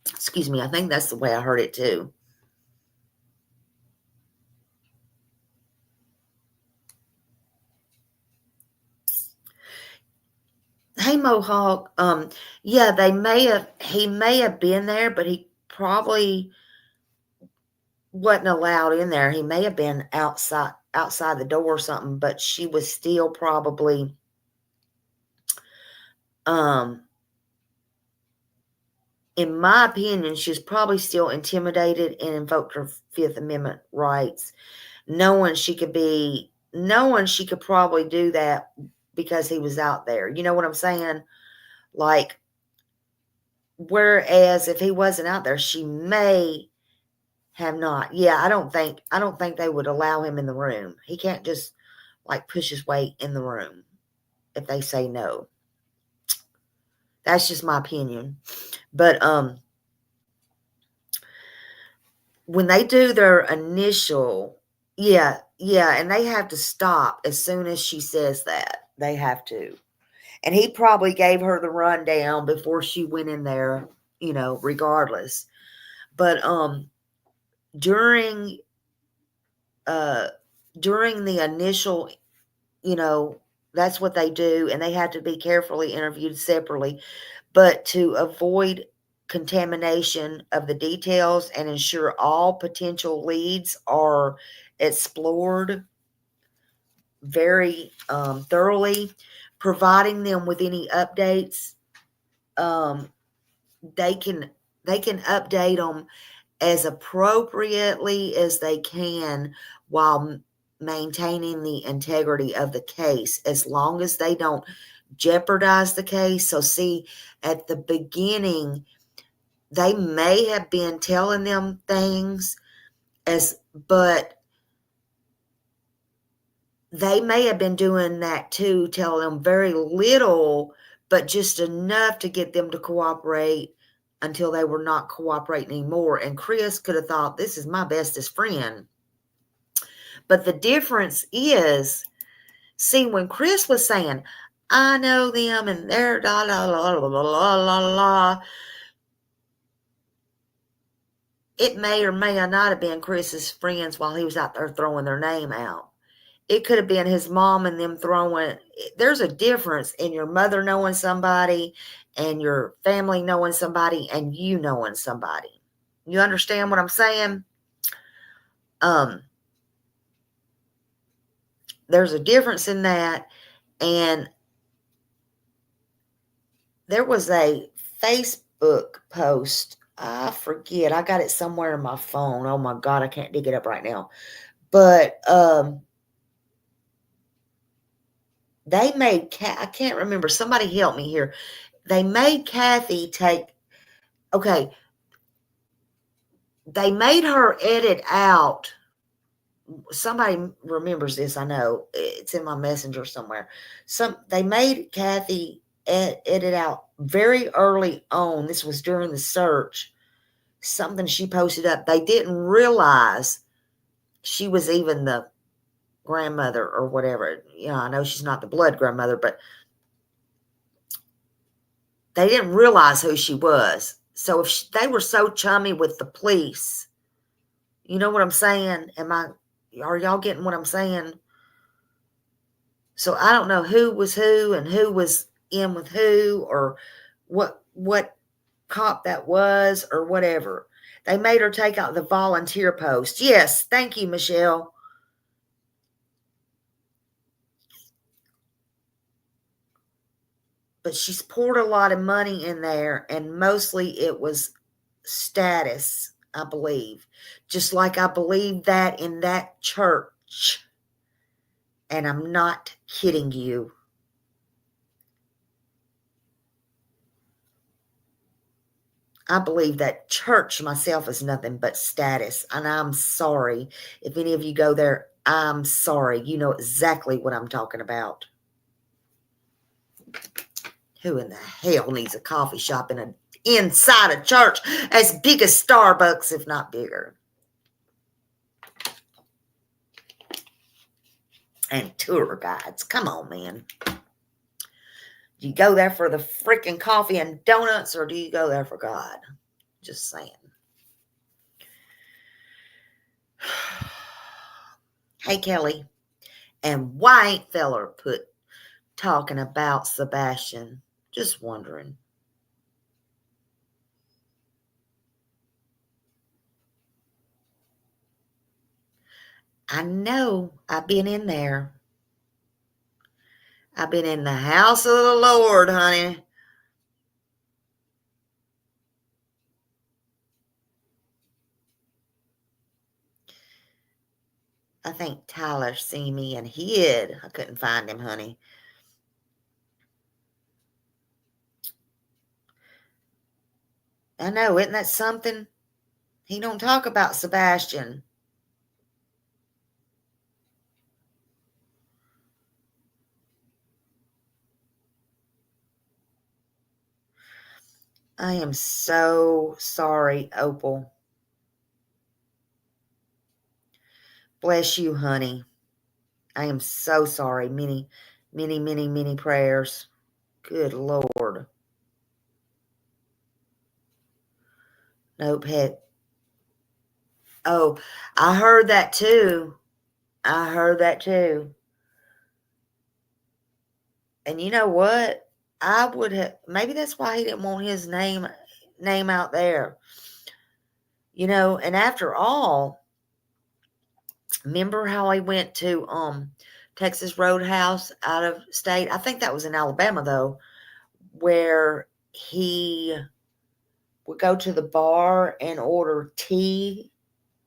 Excuse me. I think that's the way I heard it too. Hey, Mohawk. Yeah, he may have been there, but he probably wasn't allowed in there. He may have been outside the door or something, but she was still probably, in my opinion, she was probably still intimidated and invoked her Fifth Amendment rights, knowing she could probably do that because he was out there. You know what I'm saying? Like, whereas if he wasn't out there, she may have not. Yeah, I don't think they would allow him in the room. He can't just like push his way in the room if they say no. That's just my opinion. But when they do their initial, yeah, and they have to stop as soon as she says that. They have to. And he probably gave her the rundown before she went in there, regardless. But during the initial, that's what they do, and they have to be carefully interviewed separately. But to avoid contamination of the details and ensure all potential leads are explored very thoroughly, providing them with any updates, they can update them as appropriately as they can while maintaining the integrity of the case, as long as they don't jeopardize the case. So see, at the beginning, they may have been telling them things, but they may have been doing that too, telling them very little, but just enough to get them to cooperate until they were not cooperating anymore. And Chris could have thought, this is my bestest friend. But the difference is, see, when Chris was saying, I know them and they're la la la la la la la, it may or may not have been Chris's friends while he was out there throwing their name out. It could have been his mom and them throwing. There's a difference in your mother knowing somebody and your family knowing somebody and you knowing somebody. You understand what I'm saying? There's a difference in that. And there was a Facebook post. I forget. I got it somewhere in my phone. Oh my God, I can't dig it up right now. But they made, I can't remember. Somebody help me here. They made Kathy they made her edit out. Somebody remembers this. I know it's in my messenger somewhere. They made Kathy edit out very early on. This was during the search. Something she posted up. They didn't realize she was even the grandmother or whatever. I know she's not the blood grandmother, but they didn't realize who she was. So if they were so chummy with the police, you know what I'm saying? Are y'all getting what I'm saying? So I don't know who was who and who was in with who, or what cop that was, or whatever. They made her take out the volunteer post. Yes, thank you, Michelle. But she's poured a lot of money in there, and mostly it was status, I believe. Just like I believe that in that church. And I'm not kidding you. I believe that church myself is nothing but status. And I'm sorry. If any of you go there, I'm sorry. You know exactly what I'm talking about. Who in the hell needs a coffee shop inside a church as big as Starbucks, if not bigger? And tour guides. Come on, man. Do you go there for the freaking coffee and donuts, or do you go there for God? Just saying. Hey, Kelly. And why ain't feller talking about Sebastian? Just wondering. I know I've been in there. I've been in the house of the Lord, honey. I think Tyler seen me and hid. I couldn't find him, honey. I know, isn't that something? He don't talk about Sebastian. I am so sorry, Opal. Bless you, honey. I am so sorry. Many, many, many, many prayers. Good Lord. Nope. Oh, I heard that too. I heard that too. And you know what? I would have, maybe that's why he didn't want his name out there. You know, and after all, remember how he went to Texas Roadhouse out of state? I think that was in Alabama though, where he would go to the bar and order tea.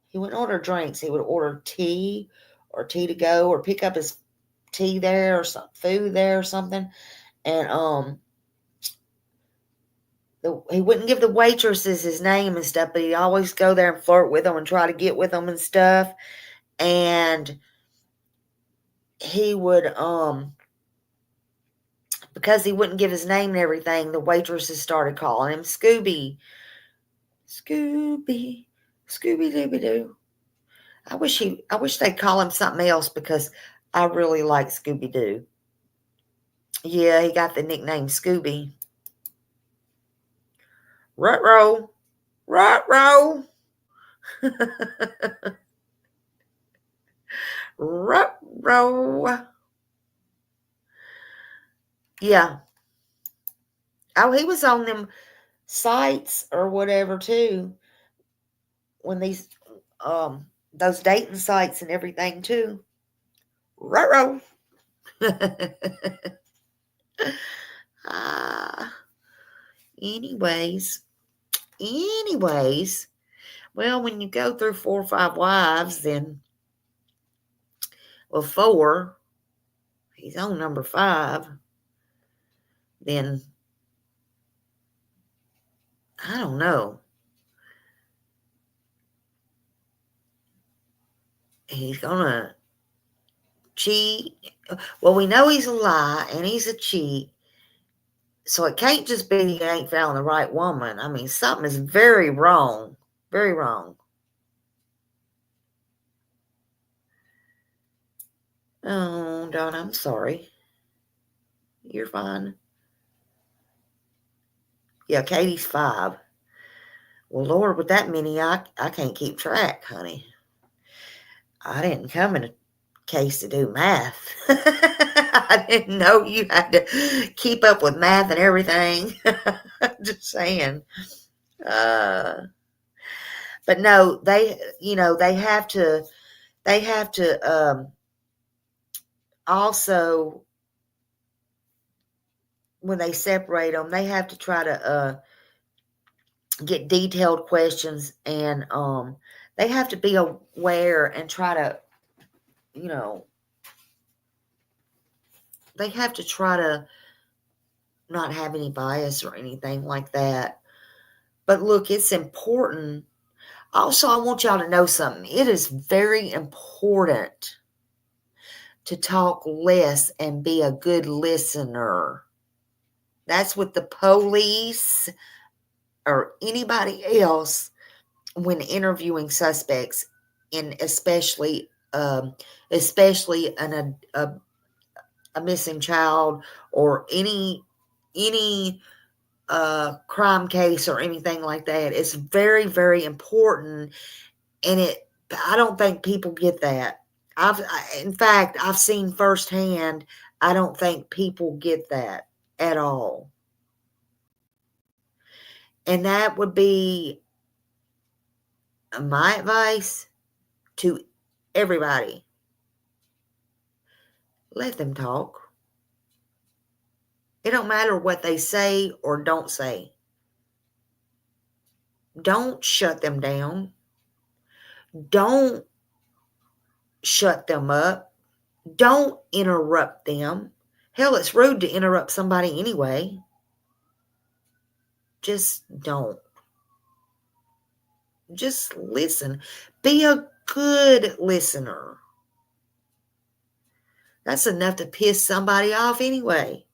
He wouldn't order drinks. He would order tea or tea to go or pick up his tea there or some food there or something. And he wouldn't give the waitresses his name and stuff, but he'd always go there and flirt with them and try to get with them and stuff. And he would, because he wouldn't give his name and everything, the waitresses started calling him Scooby. Scooby, Scooby-Dooby-Doo. I wish they'd call him something else because I really like Scooby-Doo. Yeah, he got the nickname Scooby. Ruh-roh. Ruh-roh. Ruh-roh. Yeah. Oh, he was on them sites or whatever too. When these those dating sites and everything too. Ruh-roh. Anyways, well, when you go through 4 or 5 wives, then, well, 4, he's on number 5, then, I don't know. He's gonna cheat. Well, we know he's a lie and he's a cheat. So it can't just be he ain't found the right woman. I mean, something is very wrong. Very wrong. Oh, Donna, I'm sorry. You're fine. Yeah, Katie's 5. Well, Lord, with that many, I can't keep track, honey. I didn't come in a case to do math. I didn't know you had to keep up with math and everything. Just saying. But no, they have to also, when they separate them, they have to try to get detailed questions, and they have to be aware and try to, they have to try to not have any bias or anything like that. But look, it's important. Also, I want y'all to know something. It is very important to talk less and be a good listener. That's what the police or anybody else, when interviewing suspects, and especially a missing child or any crime case or anything like that, it's very, very important. And I don't think people get that. In fact, I've seen firsthand, I don't think people get that at all. And that would be my advice to everybody. Let them talk. It don't matter what they say or don't say. Don't shut them down. Don't shut them up. Don't interrupt them. Hell, it's rude to interrupt somebody anyway. Just don't. Just listen. Be a good listener. That's enough to piss somebody off anyway.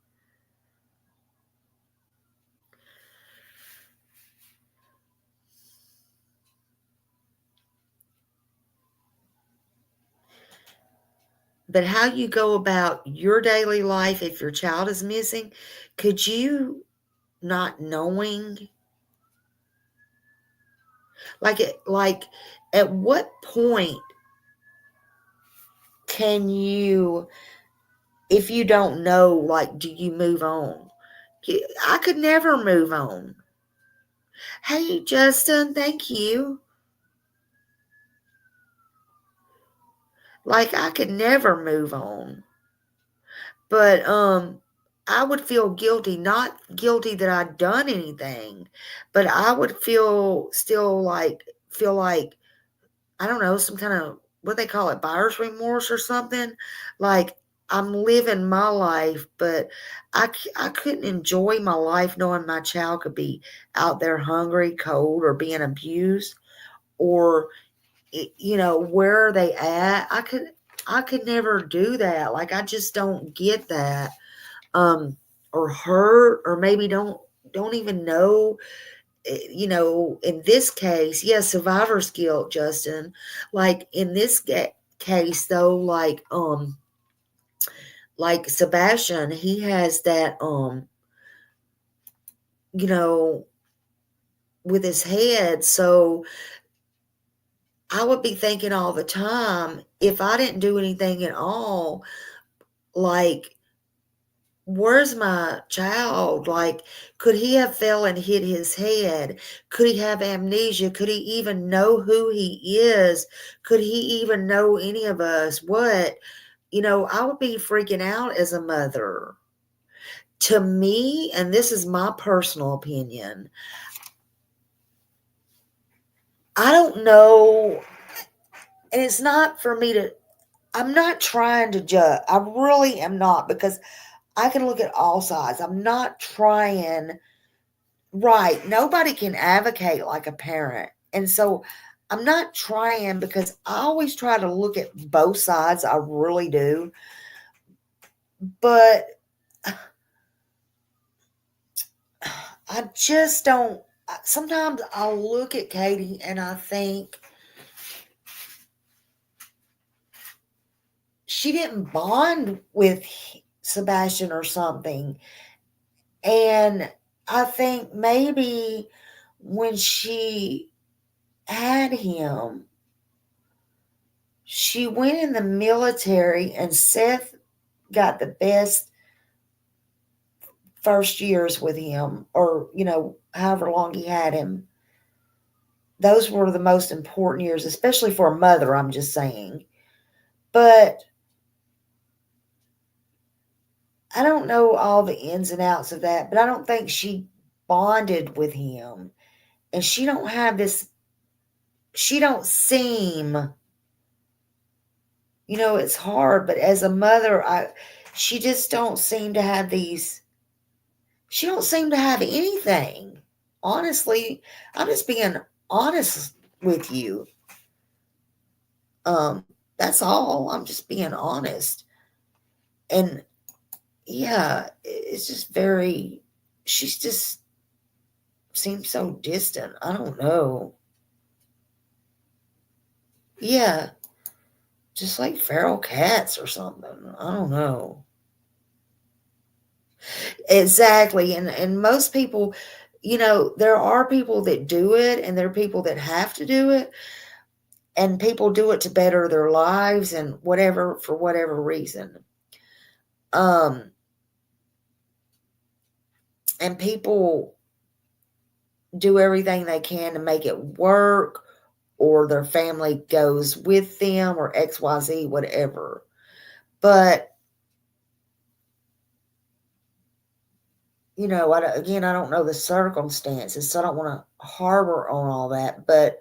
But how you go about your daily life if your child is missing, could you not knowing? Like at what point can you, if you don't know, like, do you move on? I could never move on. Hey, Justin, thank you. Like, I could never move on. But I would feel guilty, not guilty that I'd done anything, but I would feel like, I don't know, some kind of, what they call it, buyer's remorse or something. Like, I'm living my life, but I couldn't enjoy my life knowing my child could be out there hungry, cold, or being abused, or, where are they at? I could never do that. Like, I just don't get that. Or hurt, or maybe don't even know, in this case, yeah, survivor's guilt, Justin. Like, in this case, though, like Sebastian, he has that, with his head. So I would be thinking all the time, if I didn't do anything at all, like, where's my child? Like, could he have fell and hit his head? Could he have amnesia? Could he even know who he is? Could he even know any of us? What? I would be freaking out as a mother. To me, and this is my personal opinion, I don't know, and it's not for me to, I'm not trying to judge. I really am not, because I can look at all sides. I'm not trying, right? Nobody can advocate like a parent. And so I'm not trying, because I always try to look at both sides. I really do. But I just don't. Sometimes I'll look at Katie and I think she didn't bond with Sebastian or something. And I think maybe when she had him, she went in the military, and Seth got the best first years with him, or, however long he had him. Those were the most important years, especially for a mother, I'm just saying. But I don't know all the ins and outs of that, but I don't think she bonded with him. And she don't have this, she don't seem, it's hard, but as a mother, she just don't seem to have these, she don't seem to have anything. Honestly, I'm just being honest with you. That's all. I'm just being honest. And yeah, it's just very, she's just seems so distant. I don't know. Yeah. Just like feral cats or something. I don't know. Exactly. And most people, there are people that do it, and there are people that have to do it. And people do it to better their lives and whatever, for whatever reason. And people do everything they can to make it work, or their family goes with them, or XYZ, whatever. But, I don't know the circumstances, so I don't want to harbor on all that. But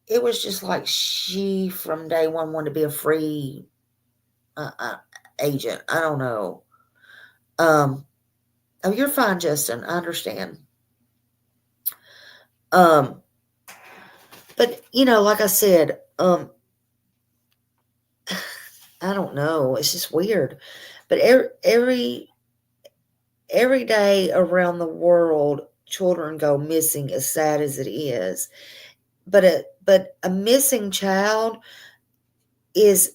it was just like she, from day one, wanted to be a free agent. I don't know. Oh, you're fine, Justin. I understand. But like I said, I don't know. It's just weird. But every day around the world, children go missing, as sad as it is. But a missing child is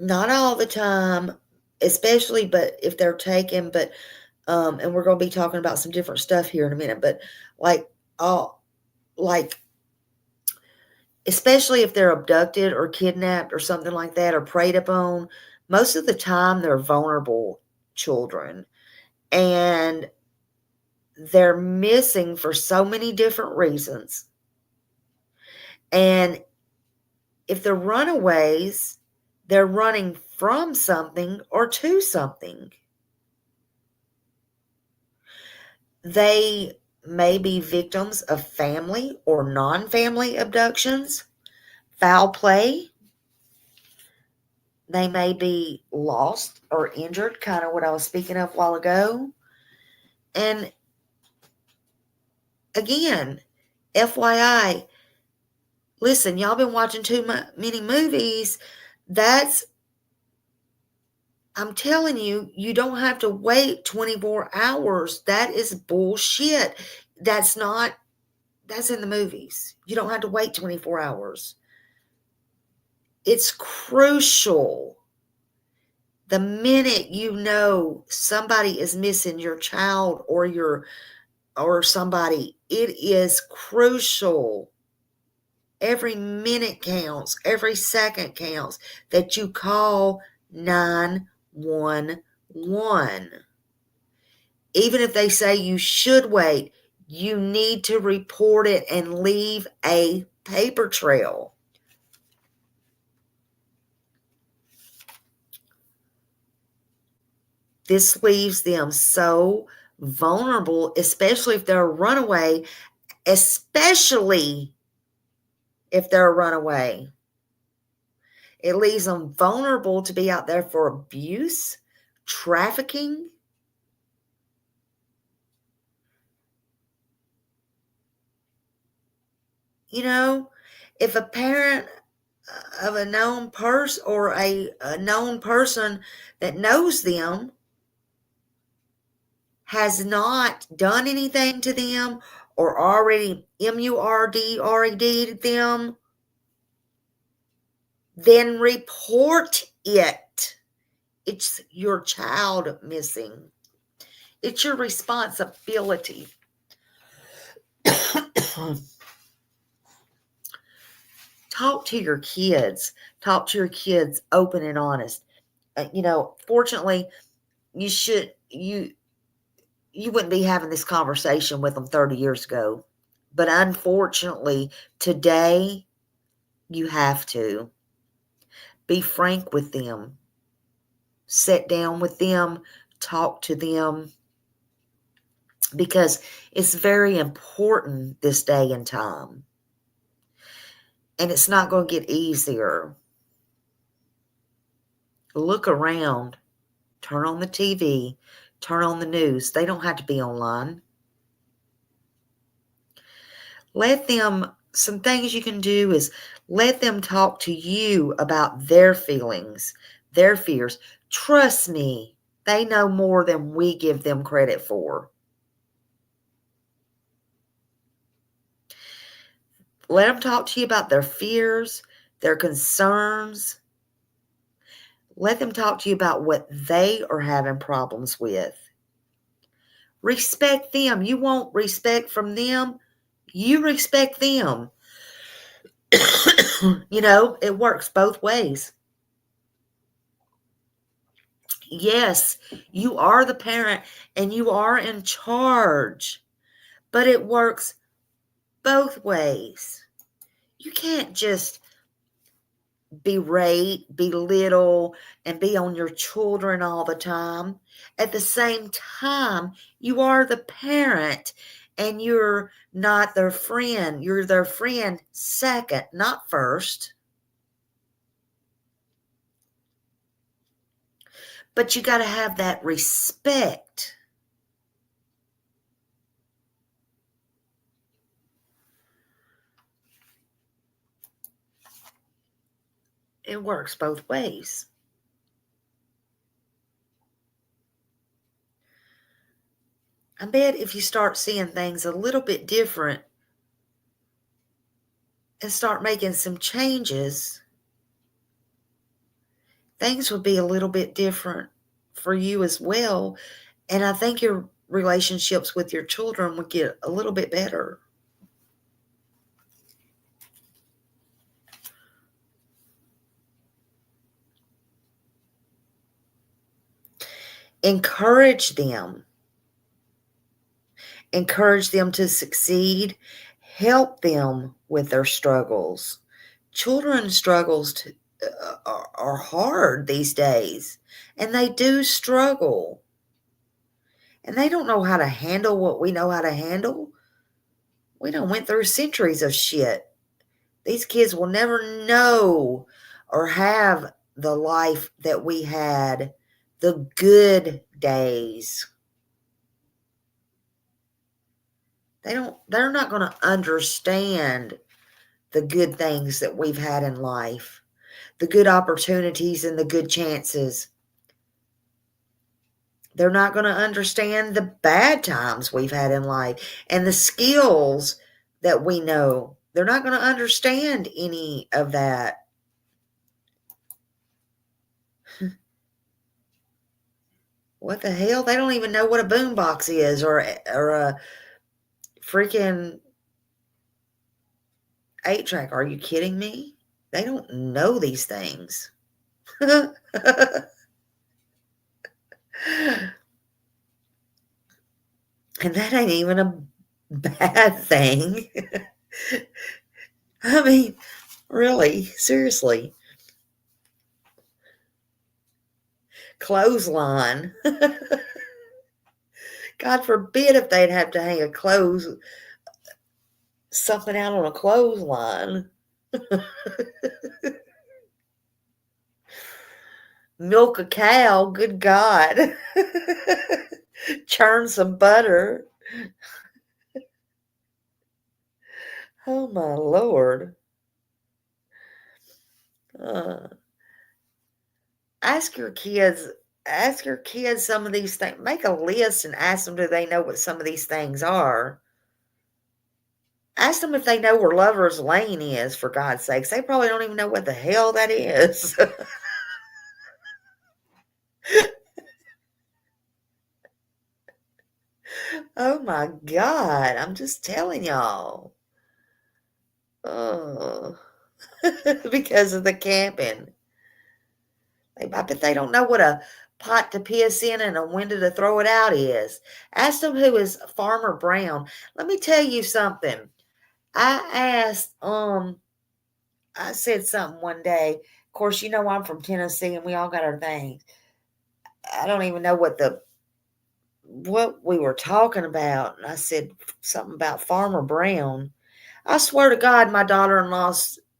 Not all the time, especially, but if they're taken, but, and we're going to be talking about some different stuff here in a minute, but like, especially if they're abducted or kidnapped or something like that, or preyed upon, most of the time they're vulnerable children, and they're missing for so many different reasons. And if they're runaways, they're running from something or to something. They may be victims of family or non-family abductions, foul play. They may be lost or injured, kind of what I was speaking of a while ago. And again, FYI, listen, y'all been watching too many movies. I'm telling you, you don't have to wait 24 hours. That is bullshit. That's in the movies. You don't have to wait 24 hours. It's crucial. The minute you know somebody is missing, your child or somebody, it is crucial. Every minute counts, every second counts, that you call 911. Even if they say you should wait, you need to report it and leave a paper trail. This leaves them so vulnerable, especially if they're a runaway, especially if they're a runaway. It leaves them vulnerable to be out there for abuse, trafficking. You know, if a parent of a known person or a known person that knows them has not done anything to them or already MURDRED'd them, then report it. It's your child missing. It's your responsibility. Talk to your kids. Talk to your kids open and honest. Fortunately, you wouldn't be having this conversation with them 30 years ago. But unfortunately, today, you have to. Be frank with them. Sit down with them. Talk to them. Because it's very important this day and time. And it's not going to get easier. Look around. Turn on the TV. Turn on the news. They don't have to be online. Some things you can do is let them talk to you about their feelings, their fears. Trust me, they know more than we give them credit for. Let them talk to you about their fears, their concerns. Let them talk to you about what they are having problems with. Respect them. You want respect from them. You respect them. It works both ways. Yes, you are the parent and you are in charge, but it works both ways. You can't just berate, belittle, and be on your children all the time. At the same time, you are the parent and you're not their friend. You're their friend second, not first. But you got to have that respect. It works both ways. I bet if you start seeing things a little bit different and start making some changes, things would be a little bit different for you as well. And I think your relationships with your children would get a little bit better. Encourage them. Encourage them to succeed. Help them with their struggles. Children's struggles are hard these days, and they do struggle. And they don't know how to handle what we know how to handle. We done went through centuries of shit. These kids will never know or have the life that we had, the good days. They're not going to understand the good things that we've had in life, the good opportunities and the good chances. They're not going to understand the bad times we've had in life and the skills that we know. They're not going to understand any of that. What the hell? They don't even know what a boombox is or a freaking 8-track. Are you kidding me? They don't know these things. And that ain't even a bad thing. I mean, really, seriously. Clothesline. God forbid if they'd have to hang something out on a clothesline. Milk a cow, good God. Churn some butter. Oh my Lord. Ask your kids some of these things. Make a list and ask them, do they know what some of these things are? Ask them if they know where Lover's Lane is, for God's sakes. They probably don't even know what the hell that is. Oh my God. I'm just telling y'all. Oh. Because of the camping. I bet they don't know what a pot to piss in and a window to throw it out is. Ask them who is Farmer Brown. Let me tell you something. I said something one day. Of course, you know I'm from Tennessee and we all got our things. I don't even know what we were talking about. And I said something about Farmer Brown. I swear to God, my daughter-in-law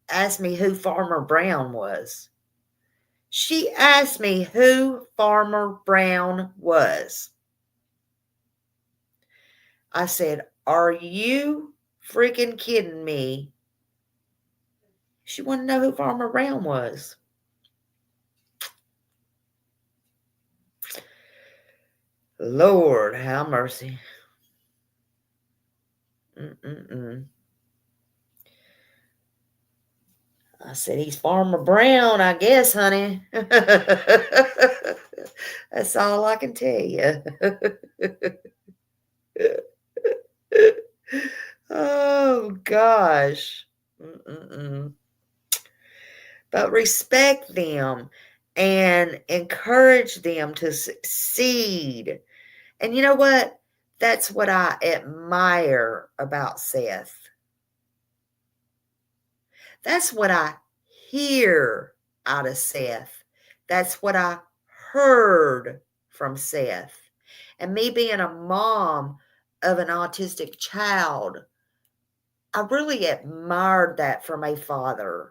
asked me who Farmer Brown was. She asked me who Farmer Brown was. I said, are you freaking kidding me? She wanted to know who Farmer Brown was. Lord, have mercy. I said, he's Farmer Brown, I guess, honey. That's all I can tell you. Oh, gosh. But respect them and encourage them to succeed. And you know what? That's what I admire about Seth. That's what I hear out of Seth. That's what I heard from Seth. And me being a mom of an autistic child, I really admired that from a father.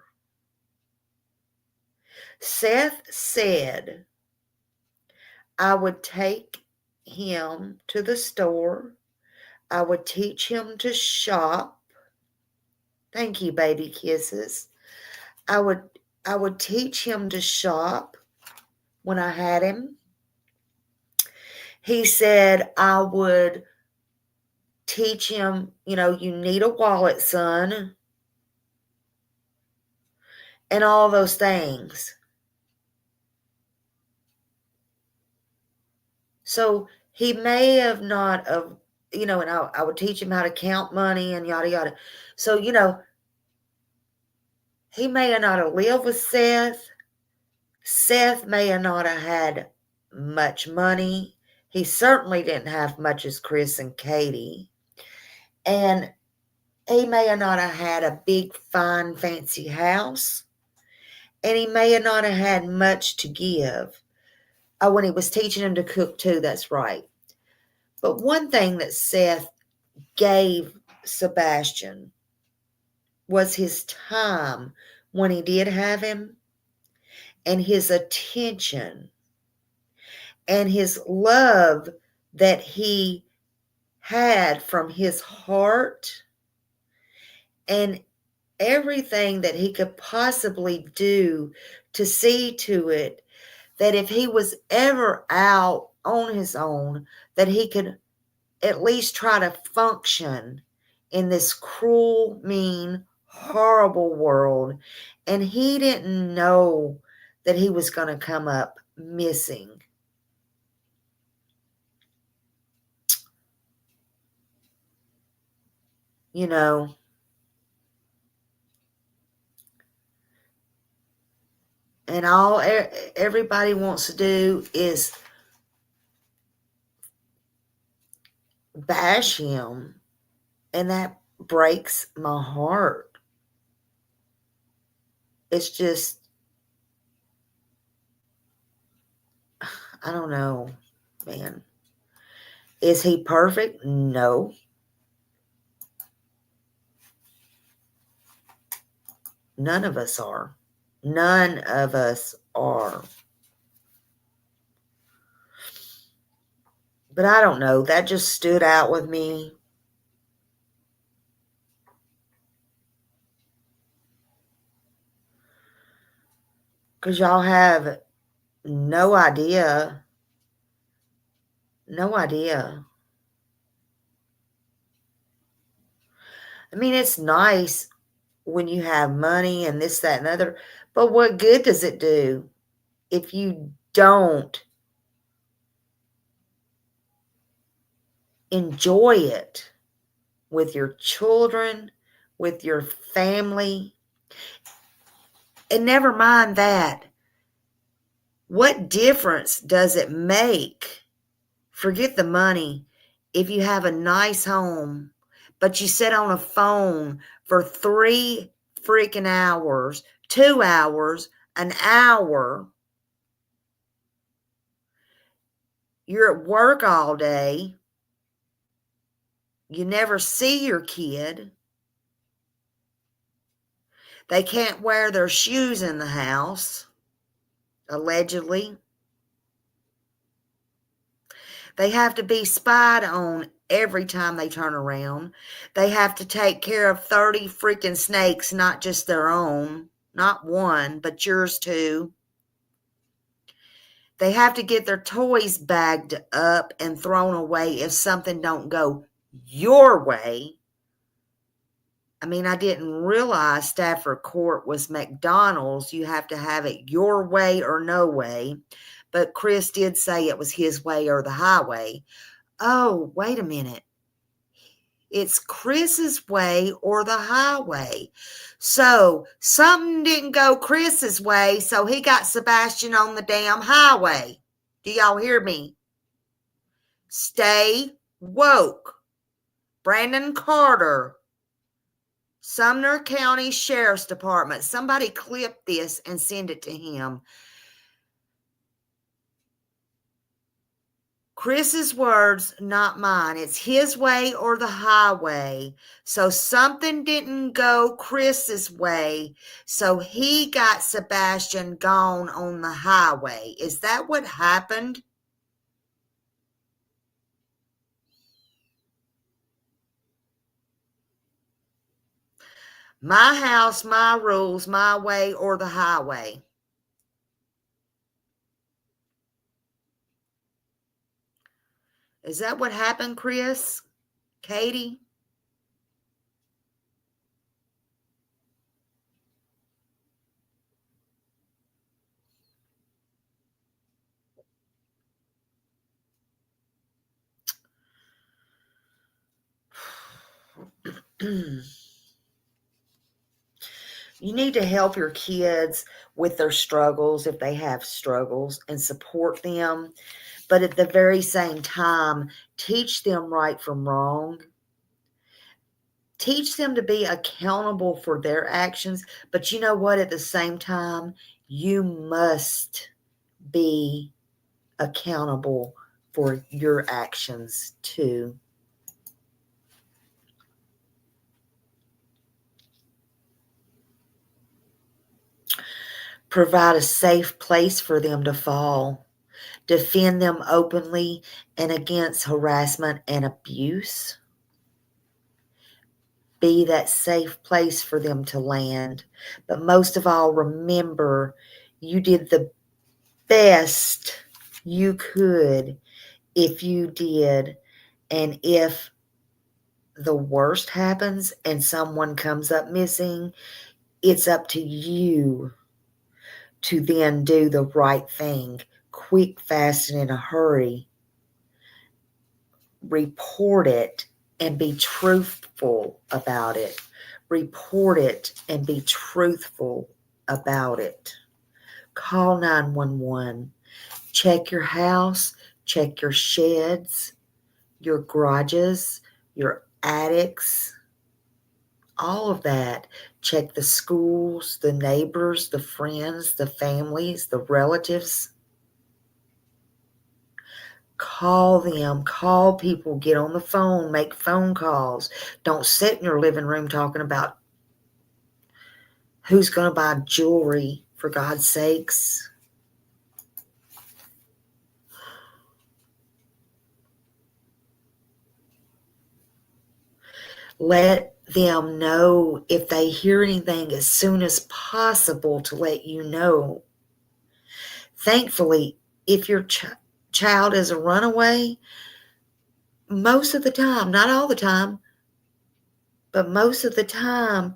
Seth said I would take him to the store. I would teach him to shop. Thank you, baby kisses. I would teach him to shop when I had him. He said I would teach him, you need a wallet, son. And all those things. So he may have not of, and I would teach him how to count money and yada yada. So, he may have not have lived with Seth. Seth may have not have had much money. He certainly didn't have much as Chris and Katie. And he may have not have had a big, fine, fancy house. And he may have not have had much to give. Oh, when he was teaching him to cook too, that's right. But one thing that Seth gave Sebastian was his time when he did have him, and his attention, and his love that he had from his heart, and everything that he could possibly do to see to it that if he was ever out on his own, that he could at least try to function in this cruel, mean, horrible world. And he didn't know that he was going to come up missing. And all everybody wants to do is bash him, and that breaks my heart. It's just, I don't know, man. Is he perfect? No. None of us are. None of us are. But I don't know. That just stood out with me. Because y'all have no idea. No idea. I mean, it's nice when you have money and this, that, and other. But what good does it do if you don't enjoy it with your children, with your family? And never mind that. What difference does it make? Forget the money. If you have a nice home, but you sit on a phone for 3 freaking hours, 2 hours, an hour. You're at work all day. You never see your kid. They can't wear their shoes in the house, allegedly. They have to be spied on every time they turn around. They have to take care of 30 freaking snakes, not just their own, not one, but yours too. They have to get their toys bagged up and thrown away if something don't go your way. I mean, I didn't realize Stafford Court was McDonald's. You have to have it your way or no way. But Chris did say it was his way or the highway. Oh, wait a minute. It's Chris's way or the highway. So something didn't go Chris's way, so he got Sebastian on the damn highway. Do y'all hear me? Stay woke. Brandon Carter, Sumner County Sheriff's Department. Somebody clip this and send it to him. Chris's words, not mine. It's his way or the highway. So something didn't go Chris's way, so he got Sebastian gone on the highway. Is that what happened? My house, my rules, my way or the highway. Is that what happened, Chris? Katie? You need to help your kids with their struggles if they have struggles and support them. But at the very same time, teach them right from wrong. Teach them to be accountable for their actions. But you know what? At the same time, you must be accountable for your actions too. Provide a safe place for them to fall. Defend them openly and against harassment and abuse. Be that safe place for them to land. But most of all, remember, you did the best you could if you did. And if the worst happens and someone comes up missing, it's up to you to then do the right thing, quick, fast, and in a hurry. Report it and be truthful about it. Report it and be truthful about it. Call 911. Check your house, check your sheds, your garages, your attics, all of that. Check the schools, the neighbors, the friends, the families, the relatives. Call them, call people, get on the phone, make phone calls. Don't sit in your living room talking about who's going to buy jewelry, for God's sakes. Let them know if they hear anything as soon as possible to let you know. Thankfully, if your child is a runaway, most of the time, not all the time, but most of the time,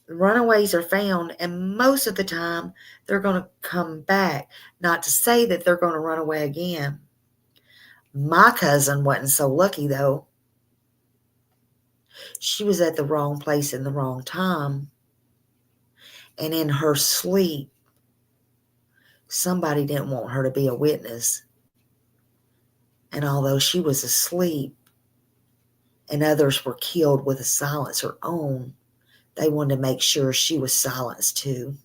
runaways are found, and most of the time, they're going to come back. Not to say that they're going to run away again. My cousin wasn't so lucky, though. She was at the wrong place in the wrong time. And in her sleep, somebody didn't want her to be a witness. And although she was asleep and others were killed with a silencer on, they wanted to make sure she was silenced too.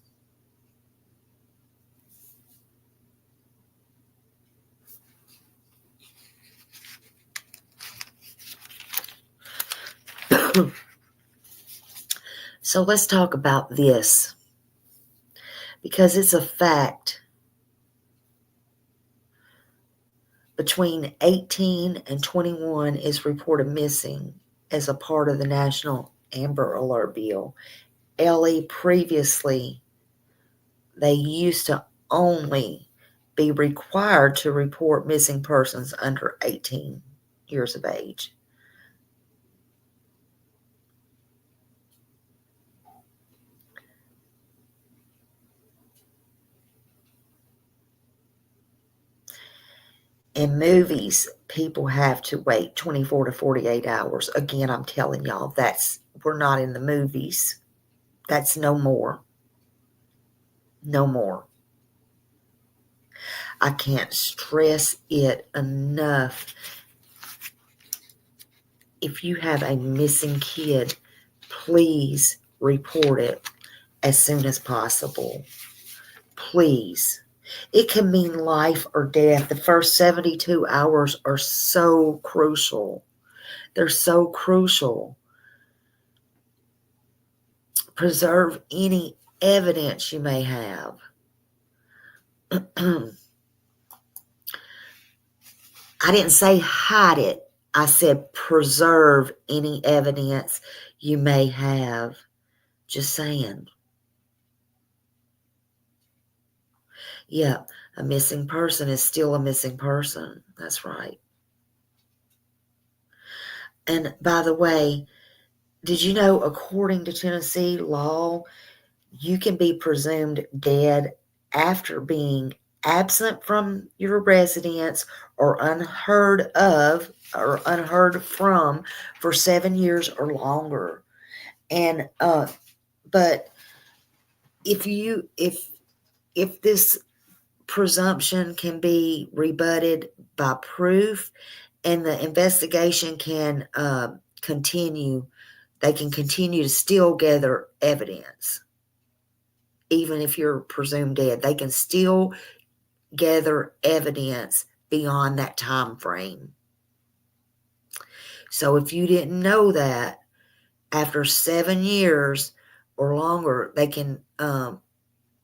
So let's talk about this, because it's a fact. Between 18 and 21 is reported missing as a part of the National Amber Alert Bill. Ellie, previously, they used to only be required to report missing persons under 18 years of age. In movies, people have to wait 24 to 48 hours. Again, I'm telling y'all, we're not in the movies. That's no more. No more. I can't stress it enough. If you have a missing kid, please report it as soon as possible. Please. It can mean life or death. The first 72 hours are so crucial. They're so crucial. Preserve any evidence you may have. I didn't say hide it. I said preserve any evidence you may have. Just saying. Yeah, a missing person is still a missing person. That's right. And by the way, did you know, according to Tennessee law, you can be presumed dead after being absent from your residence or unheard of or unheard from for 7 years or longer. And but if this presumption can be rebutted by proof, and the investigation can continue, they can continue to still gather evidence. Even if you're presumed dead, they can still gather evidence beyond that time frame. So if you didn't know that, after 7 years or longer, they can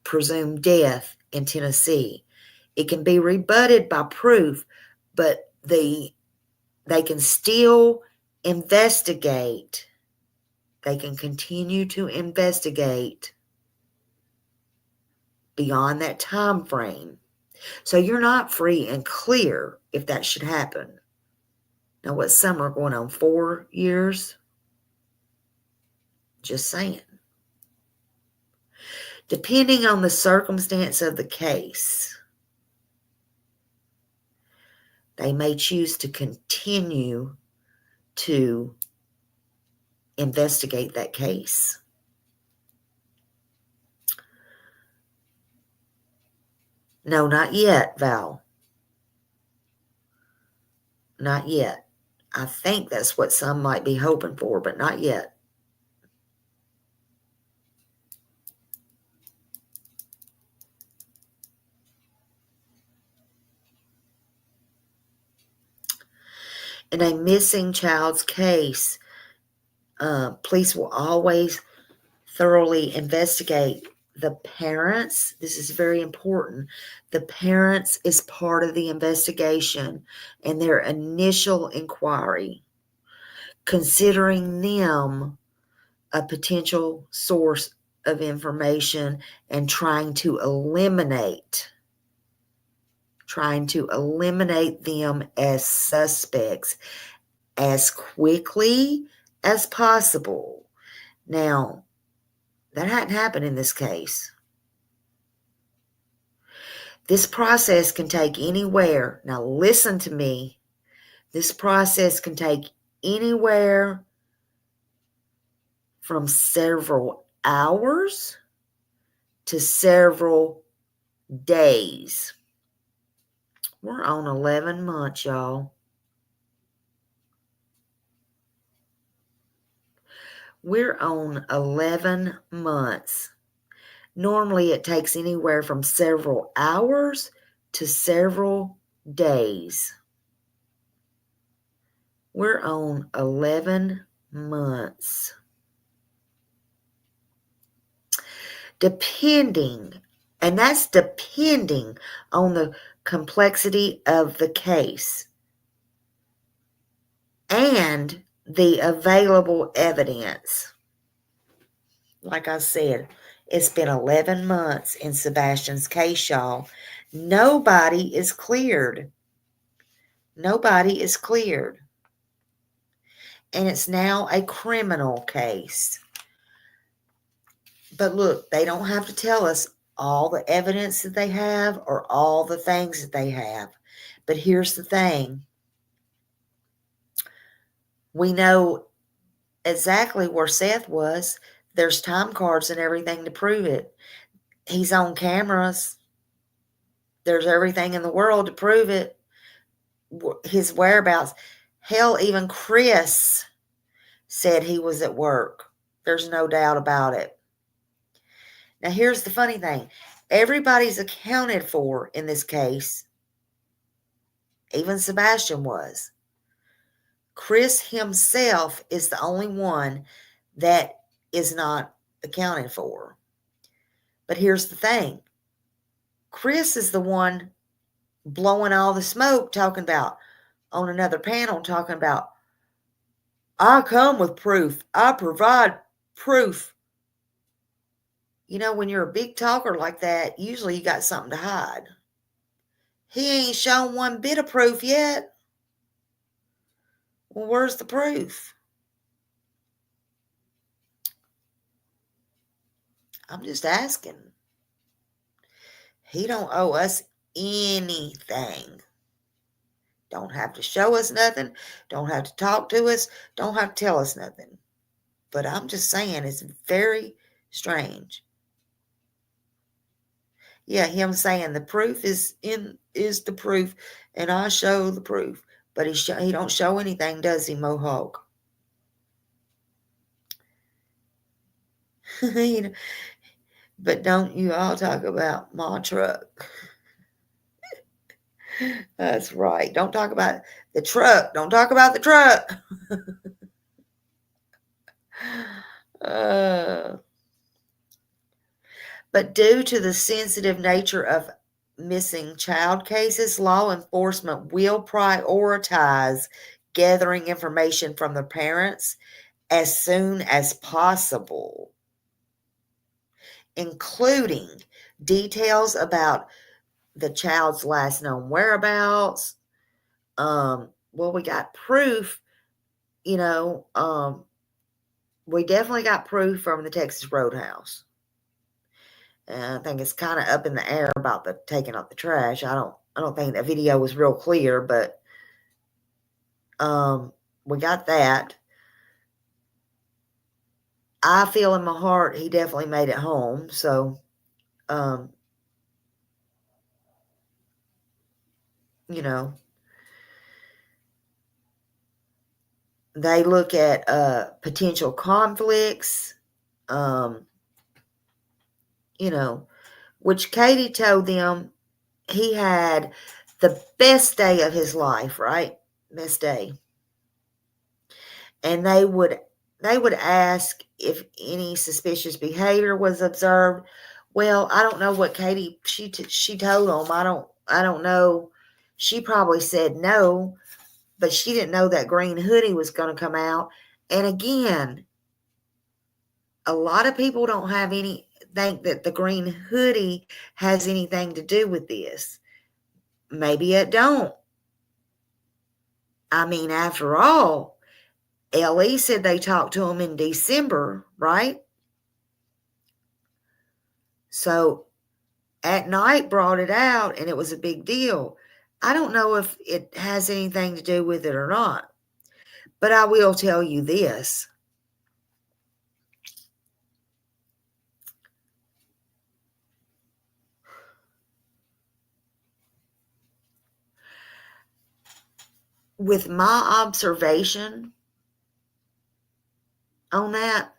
presume death in Tennessee. It can be rebutted by proof, but they can still investigate. They can continue to investigate beyond that time frame. So you're not free and clear if that should happen. Now, what, some are going on 4 years? Just saying. Depending on the circumstance of the case, they may choose to continue to investigate that case. No, not yet, Val. Not yet. I think that's what some might be hoping for, but not yet. In a missing child's case, police will always thoroughly investigate the parents. This is very important. The parents is part of the investigation and their initial inquiry, considering them a potential source of information and trying to eliminate them as suspects as quickly as possible. Now, that hadn't happened in this case. This process can take anywhere. Now, listen to me. This process can take anywhere from several hours to several days. We're on 11 months, y'all. We're on 11 months. Normally, it takes anywhere from several hours to several days. We're on 11 months. And that's depending on the complexity of the case and the available evidence. Like I said, it's been 11 months in Sebastian's case, y'all. Nobody is cleared. Nobody is cleared. And it's now a criminal case. But look, they don't have to tell us all the evidence that they have or all the things that they have. But here's the thing. We know exactly where Seth was. There's time cards and everything to prove it. He's on cameras. There's everything in the world to prove it. His whereabouts. Hell, even Chris said he was at work. There's no doubt about it. Now, here's the funny thing. Everybody's accounted for in this case. Even Sebastian was. Chris himself is the only one that is not accounted for. But here's the thing. Chris is the one blowing all the smoke, talking about on another panel, talking about, I come with proof. I provide proof. You know, when you're a big talker like that, usually you got something to hide. He ain't shown one bit of proof yet. Well, where's the proof? I'm just asking. He don't owe us anything. Don't have to show us nothing. Don't have to talk to us. Don't have to tell us nothing. But I'm just saying, it's very strange. Yeah, him saying the proof is the proof, and I show the proof. But he don't show anything, does he, Mohawk? You know, but don't you all talk about my truck. That's right. Don't talk about the truck. Don't talk about the truck. But due to the sensitive nature of missing child cases, law enforcement will prioritize gathering information from the parents as soon as possible, including details about the child's last known whereabouts. We got proof, we definitely got proof from the Texas Roadhouse. And I think it's kind of up in the air about the taking out the trash. I don't think that video was real clear, but we got that. I feel in my heart he definitely made it home. So, they look at potential conflicts, which Katie told them he had the best day of his life, right? Best day. And they would ask if any suspicious behavior was observed. Well, I don't know what Katie, she told them. I don't know. She probably said no, but she didn't know that green hoodie was going to come out. And again, a lot of people don't think that the green hoodie has anything to do with this. Maybe it don't. I mean, after all, Ellie said they talked to him in December, right? So at night brought it out and it was a big deal. I don't know if it has anything to do with it or not, but I will tell you this. With my observation on that,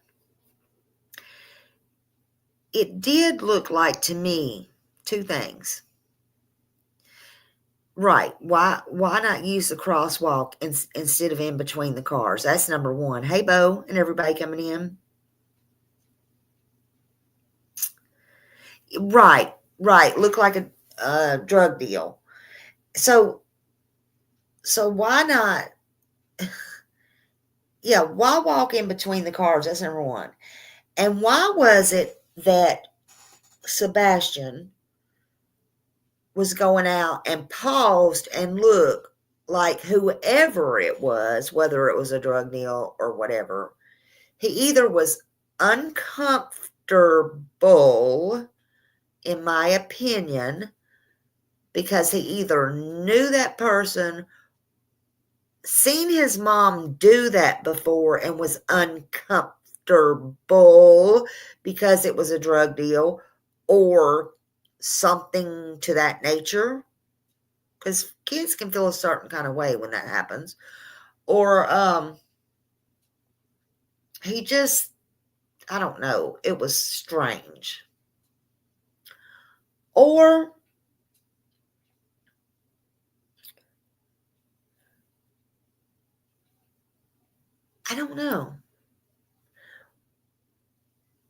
it did look like to me two things. Right. Why not use the crosswalk instead of in between the cars? That's number one. Hey, Bo, and everybody coming in. Right. Look like a drug deal. So why not? Yeah, why walk in between the cars? That's number one. And why was it that Sebastian was going out and paused and looked like whoever it was, whether it was a drug deal or whatever, he either was uncomfortable, in my opinion, because he either knew that person, seen his mom do that before and was uncomfortable because it was a drug deal, or something to that nature, because kids can feel a certain kind of way when that happens, or he just, I don't know, it was strange, or I don't know.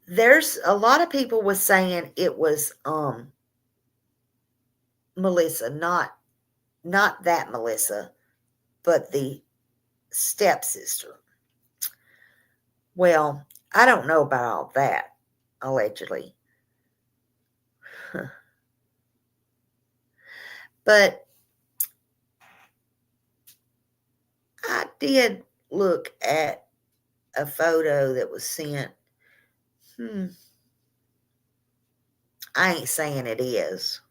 There's a lot of people was saying it was Melissa, not that Melissa, but the stepsister. Well, I don't know about all that, allegedly. But I did look at a photo that was sent. I ain't saying it is.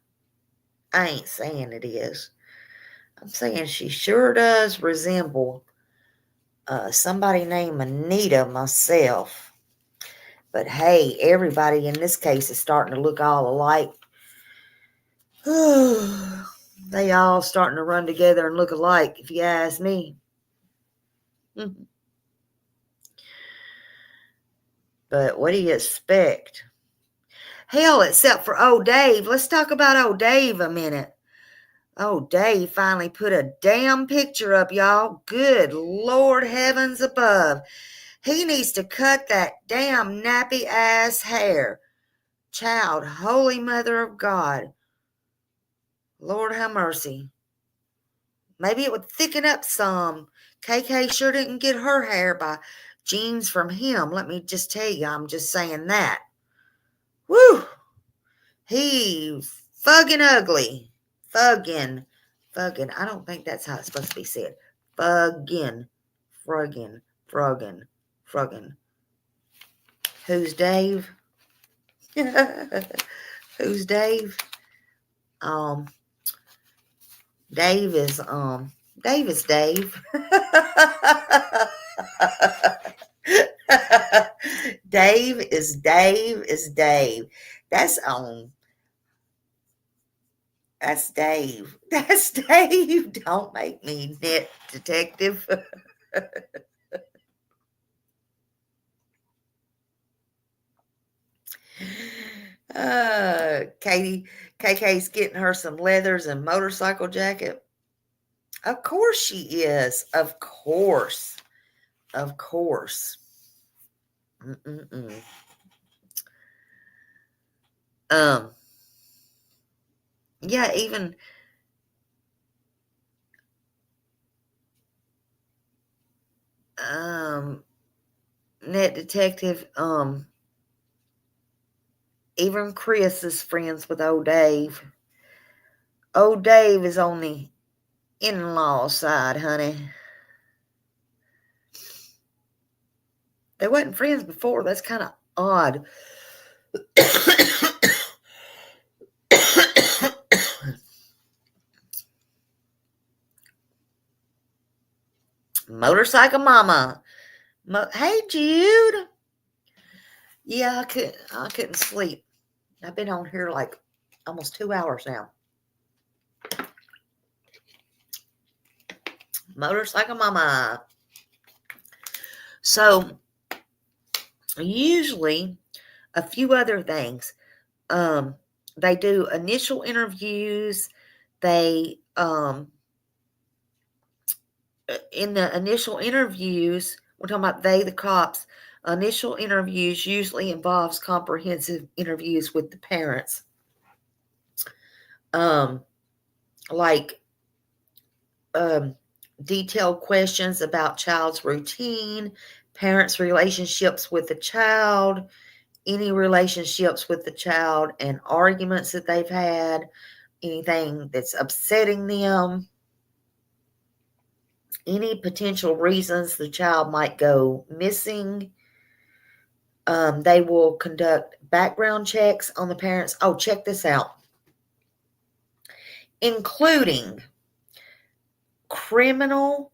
I'm saying she sure does resemble somebody named Anita myself. But hey, everybody in this case is starting to look all alike. They all starting to run together and look alike, if you ask me. But what do you expect? Hell, except for old Dave. Let's talk about old Dave a minute. Old Dave finally put a damn picture up, y'all. Good Lord heavens above. He needs to cut that damn nappy ass hair. Child, Holy Mother of God. Lord have mercy. Maybe it would thicken up some. KK sure didn't get her hair by genes from him. Let me just tell you, I'm just saying that. Woo! He's fucking ugly. Fuggin'. I don't think that's how it's supposed to be said. Fuggin'. Fruggin'. Who's Dave? Who's Dave? Dave is Dave. Dave is Dave. That's Dave. That's Dave. Don't make me net detective. KK's getting her some leathers and motorcycle jacket. Of course she is. Of course. Yeah, even net detective, even Chris is friends with old Dave. Old Dave is on the in-law side, honey. They wasn't friends before. That's kind of odd. Motorcycle mama. Hey, Jude. Yeah, I couldn't sleep. I've been on here like almost 2 hours now. Motorcycle mama. So, usually, a few other things. They do initial interviews. They, in the initial interviews, we're talking about the cops, initial interviews usually involves comprehensive interviews with the parents. Detailed questions about child's routine, parents' relationships with the child, any relationships with the child and arguments that they've had, anything that's upsetting them, any potential reasons the child might go missing. They will conduct background checks on the parents. Oh, check this out. Including criminal,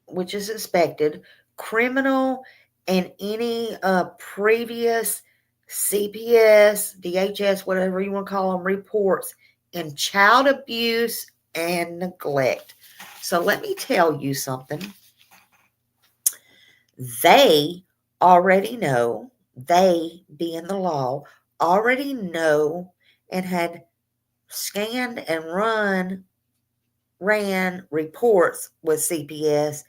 which is expected, criminal and any previous CPS, DHS, whatever you want to call them, reports in child abuse and neglect. So let me tell you something. They already know, they being the law, already know and had scanned and ran reports with CPS,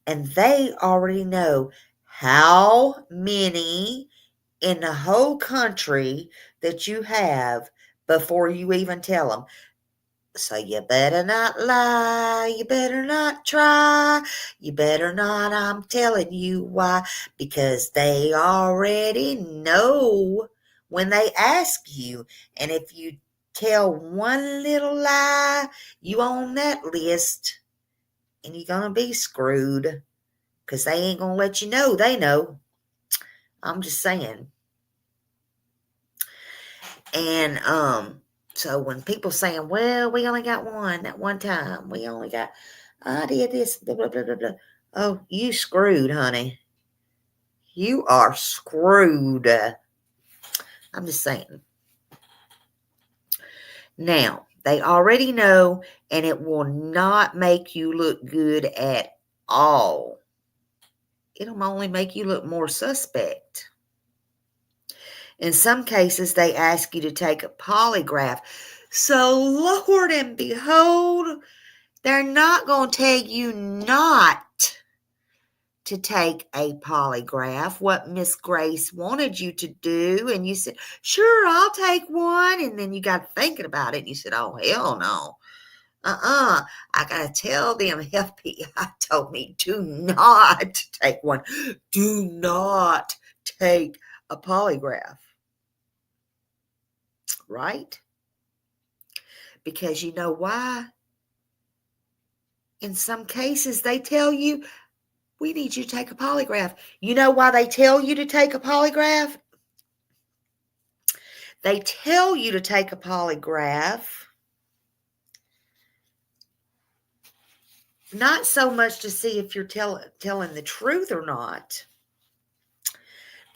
and they already know how many in the whole country that you have before you even tell them. So you better not lie, you better not try, you better not, I'm telling you why, because they already know when they ask you. And if you tell one little lie, you on that list, and you're going to be screwed, because they ain't going to let you know they know. I'm just saying. And So when people saying, well, we only got one at one time, I did this, blah, blah, blah, blah, blah. Oh, you screwed, honey. You are screwed. I'm just saying. Now, they already know, and it will not make you look good at all. It'll only make you look more suspect. In some cases, they ask you to take a polygraph. So, Lord and behold, they're not going to tell you not to take a polygraph, what Miss Grace wanted you to do. And you said, sure, I'll take one. And then you got thinking about it. And you said, oh, hell no. I got to tell them FBI told me do not take one. Do not take a polygraph. Right? Because you know why? In some cases, they tell you, we need you to take a polygraph. You know why they tell you to take a polygraph? They tell you to take a polygraph not so much to see if you're telling the truth or not.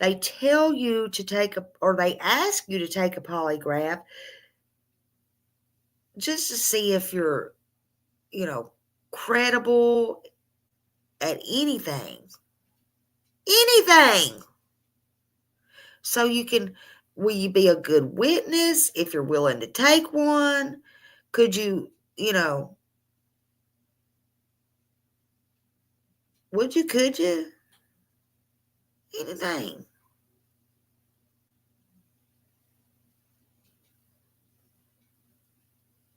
They tell you to they ask you to take a polygraph just to see if you're, credible at anything. Anything. So will you be a good witness if you're willing to take one? Could you, could you? Anything.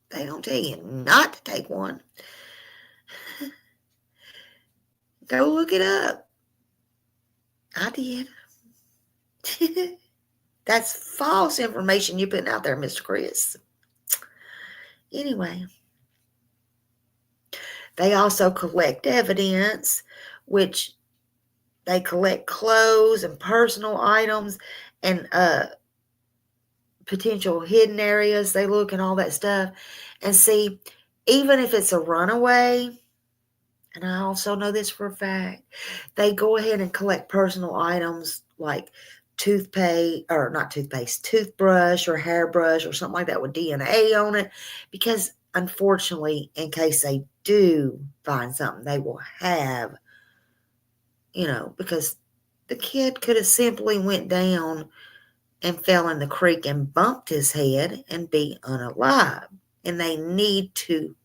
They don't tell you not to take one. Go look it up. I did. That's false information you're putting out there, Mr. Chris. Anyway, they also collect evidence, which they collect clothes and personal items and potential hidden areas. They look and all that stuff. And see, even if it's a runaway, and I also know this for a fact, they go ahead and collect personal items like toothbrush or hairbrush or something like that with DNA on it, because unfortunately, in case they do find something, they will have, because the kid could have simply went down and fell in the creek and bumped his head and be unalive. And they need to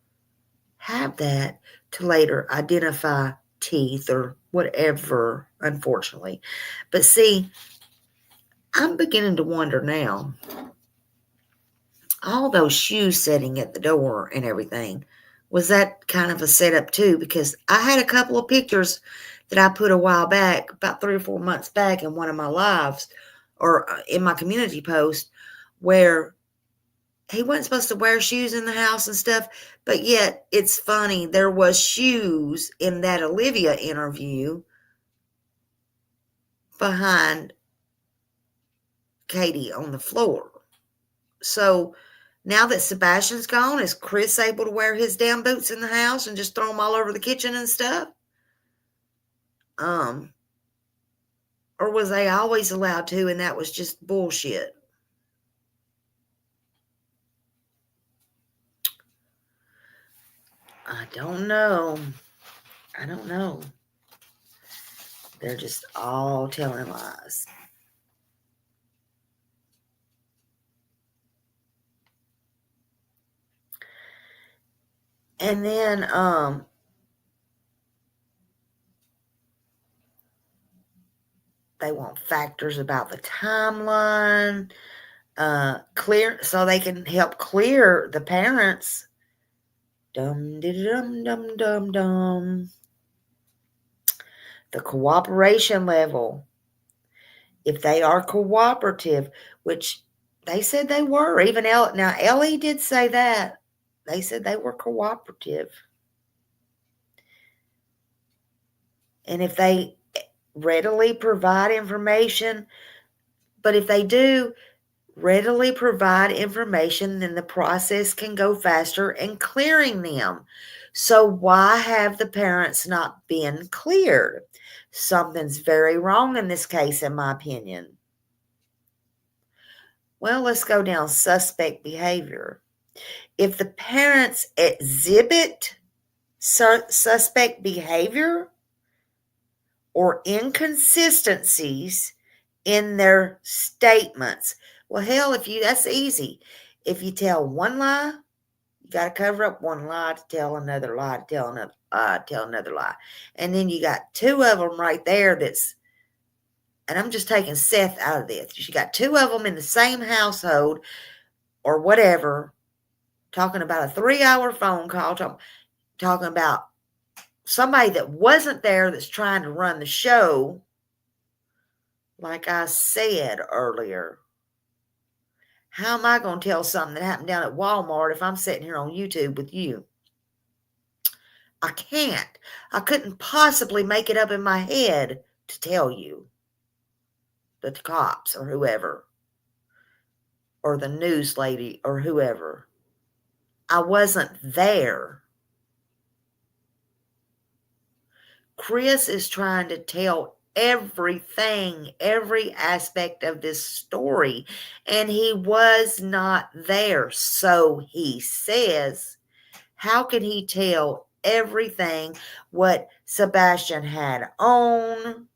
have that to later identify teeth or whatever, unfortunately. But see, I'm beginning to wonder now, all those shoes sitting at the door and everything, was that kind of a setup too? Because I had a couple of pictures that I put a while back, about 3 or 4 months back, in one of my lives or in my community post, where he wasn't supposed to wear shoes in the house and stuff, but yet it's funny, there was shoes in that Olivia interview behind Katie on the floor. So now that Sebastian's gone, is Chris able to wear his damn boots in the house and just throw them all over the kitchen and stuff? Or was they always allowed to, and that was just bullshit? I don't know. They're just all telling lies. And then they want factors about the timeline, clear, so they can help clear the parents. Dum dum dum dum dum. The cooperation level. If they are cooperative, which they said they were, even now Ellie did say that. They said they were cooperative. And if they readily provide information, but if they do, readily provide information, then the process can go faster in clearing them. So why have the parents not been cleared? Something's very wrong in this case, in my opinion. Well, let's go down suspect behavior. If the parents exhibit suspect behavior or inconsistencies in their statements, well, hell, that's easy. If you tell one lie, you got to cover up one lie to tell another lie, to tell another lie, to tell another lie. And then you got two of them right there and I'm just taking Seth out of this. You got two of them in the same household or whatever, talking about a 3-hour phone call, talking about somebody that wasn't there that's trying to run the show, like I said earlier. How am I going to tell something that happened down at Walmart if I'm sitting here on YouTube with you? I can't. I couldn't possibly make it up in my head to tell you that the cops or whoever, or the news lady or whoever, I wasn't there. Chris is trying to tell everything, every aspect of this story, and he was not there. So he says, how can he tell everything, what Sebastian had on,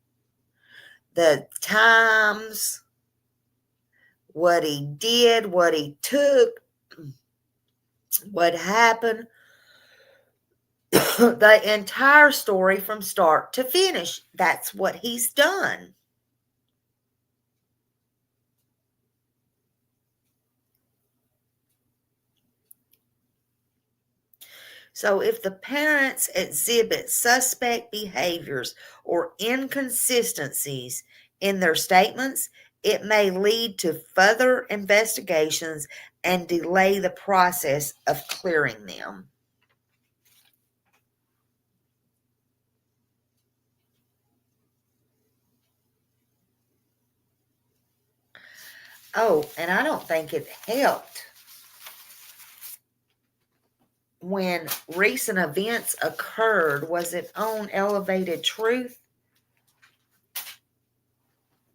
the times, what he did, what he took, what happened, the entire story from start to finish? That's what he's done. So if the parents exhibit suspect behaviors or inconsistencies in their statements, it may lead to further investigations and delay the process of clearing them. Oh, and I don't think it helped when recent events occurred. Was it on Elevated Truth?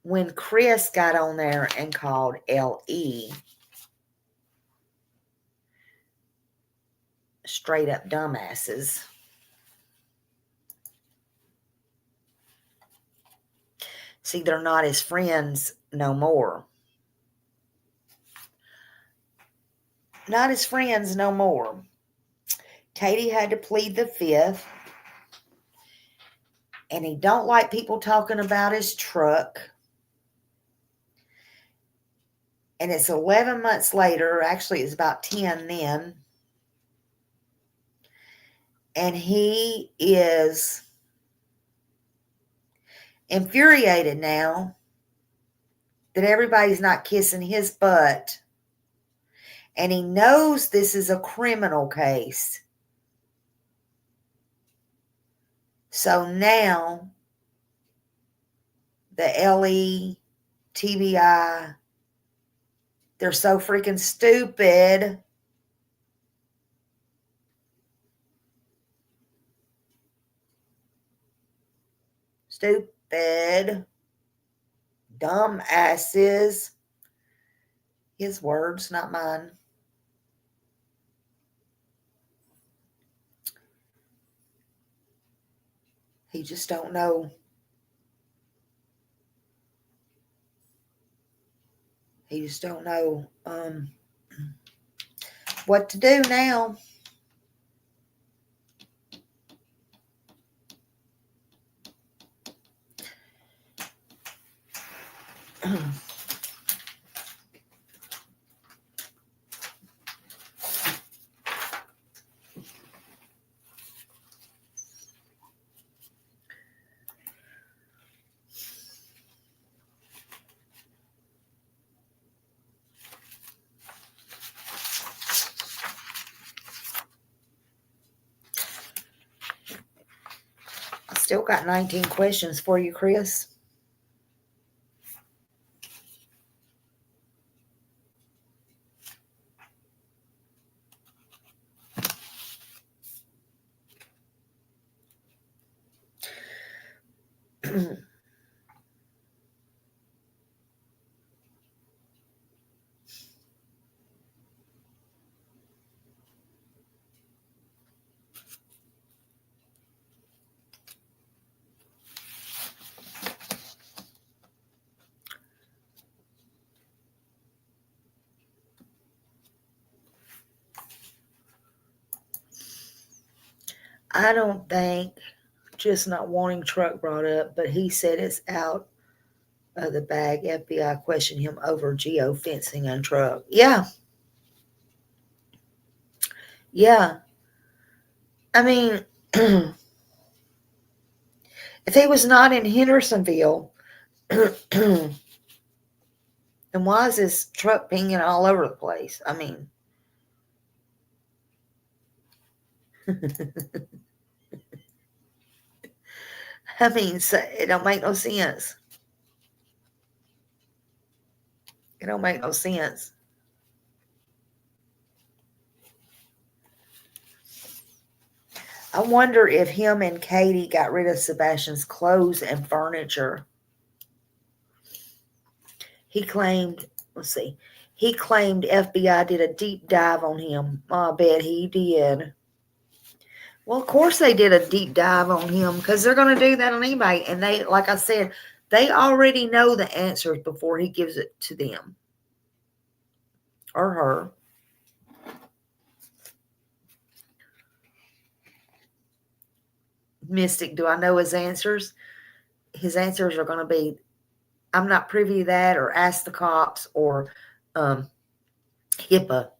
When Chris got on there and called LE straight up dumbasses. See, they're not his friends no more. Not his friends no more. Katie had to plead the fifth. And he don't like people talking about his truck. And it's 11 months later. Actually, it's about 10 then. And he is infuriated now that everybody's not kissing his butt. And he knows this is a criminal case. So now the LE, TBI, they're so freaking stupid. Stupid. Dumb asses. His words, not mine. He just don't know. He just don't know what to do now. Still got 19 questions for you, Chris. I don't think just not wanting truck brought up, but he said it's out of the bag. FBI questioned him over geofencing and truck. Yeah. Yeah. I mean, if he was not in Hendersonville, then why is this truck pinging all over the place? I mean, it don't make no sense. It don't make no sense. I wonder if him and Katie got rid of Sebastian's clothes and furniture. He claimed, he claimed FBI did a deep dive on him. I bet he did. Well, of course they did a deep dive on him because they're going to do that on anybody. And they, like I said, they already know the answers before he gives it to them or her. Mystic, do I know his answers? His answers are going to be, I'm not privy to that, or ask the cops, or HIPAA.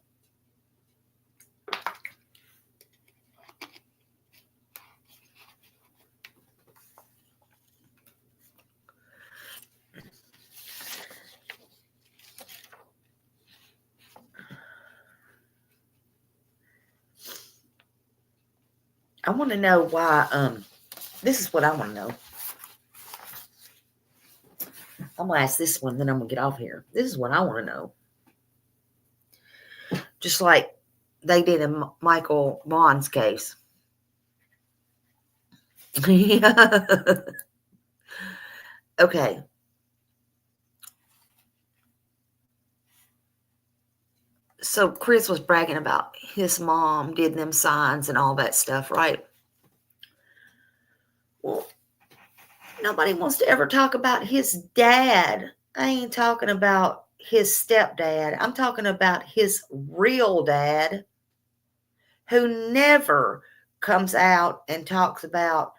I want to know why, this is what I want to know. I'm going to ask this one, then I'm going to get off here. This is what I want to know. Just like they did in Michael Vaughn's case. Okay. So Chris was bragging about his mom did them signs and all that stuff, right? Well, nobody wants to ever talk about his dad. I ain't talking about his stepdad. I'm talking about his real dad, who never comes out and talks about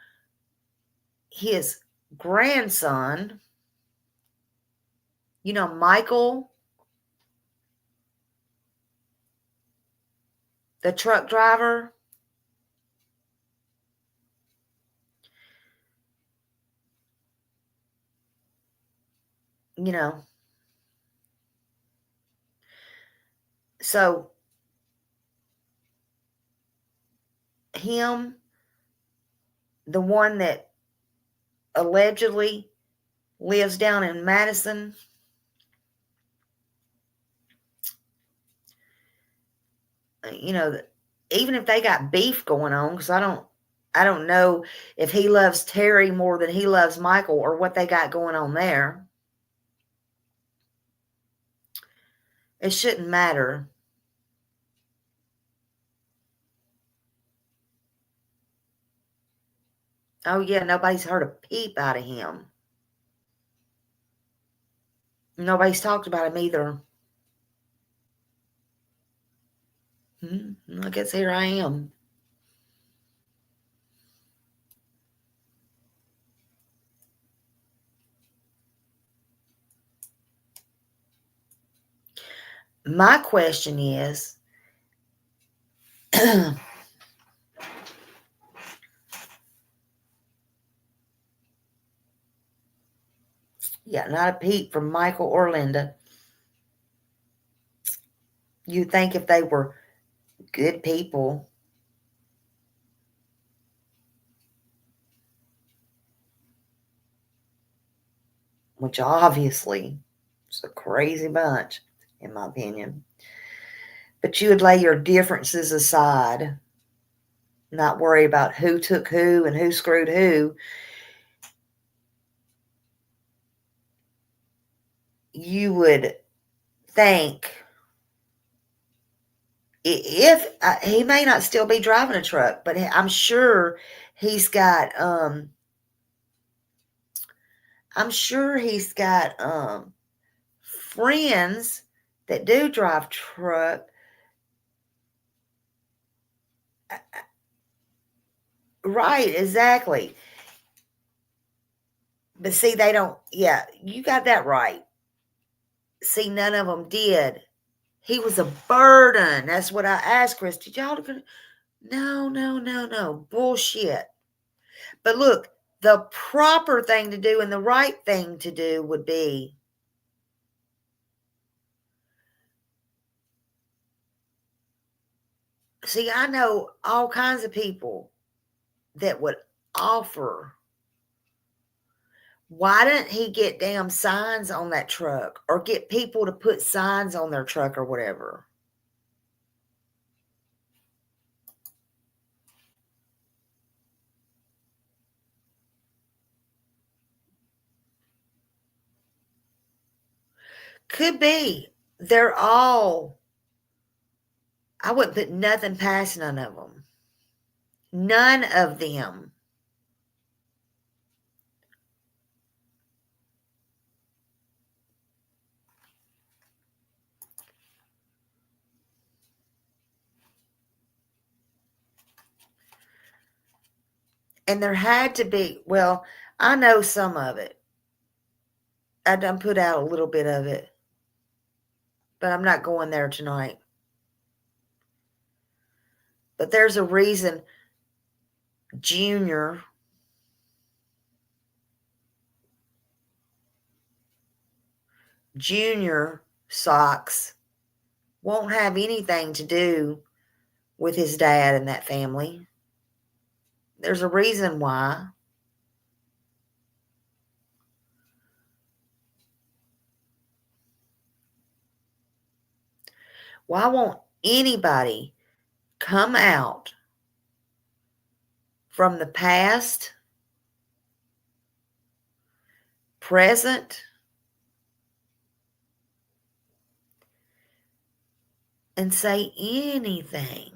his grandson. You know, Michael, the truck driver. You know, so him, the one that allegedly lives down in Madison, you know, even if they got beef going on, because I don't know if he loves Terry more than he loves Michael or what they got going on there. It shouldn't matter. Oh, yeah, nobody's heard a peep out of him. Nobody's talked about him either. I guess here I am. My question is, yeah, not a peep from Michael or Linda. You think if they were good people, which obviously is a crazy bunch, in my opinion, but you would lay your differences aside, not worry about who took who and who screwed who. you would think if he may not still be driving a truck, but I'm sure he's got friends that do drive truck. Right, exactly. But see, they don't. Yeah, you got that right. See, none of them did. He was a burden. That's what I asked Chris. Did y'all? No. Bullshit. But look, the proper thing to do and the right thing to do would be see, I know all kinds of people that would offer. Why didn't he get damn signs on that truck or get people to put signs on their truck or whatever? Could be. They're all, I wouldn't put nothing past none of them. None of them. And there had to be, well, I know some of it. I done put out a little bit of it. But I'm not going there tonight. But there's a reason Junior Socks won't have anything to do with his dad and that family. There's a reason why. Why won't anybody come out from the past, present, and say anything?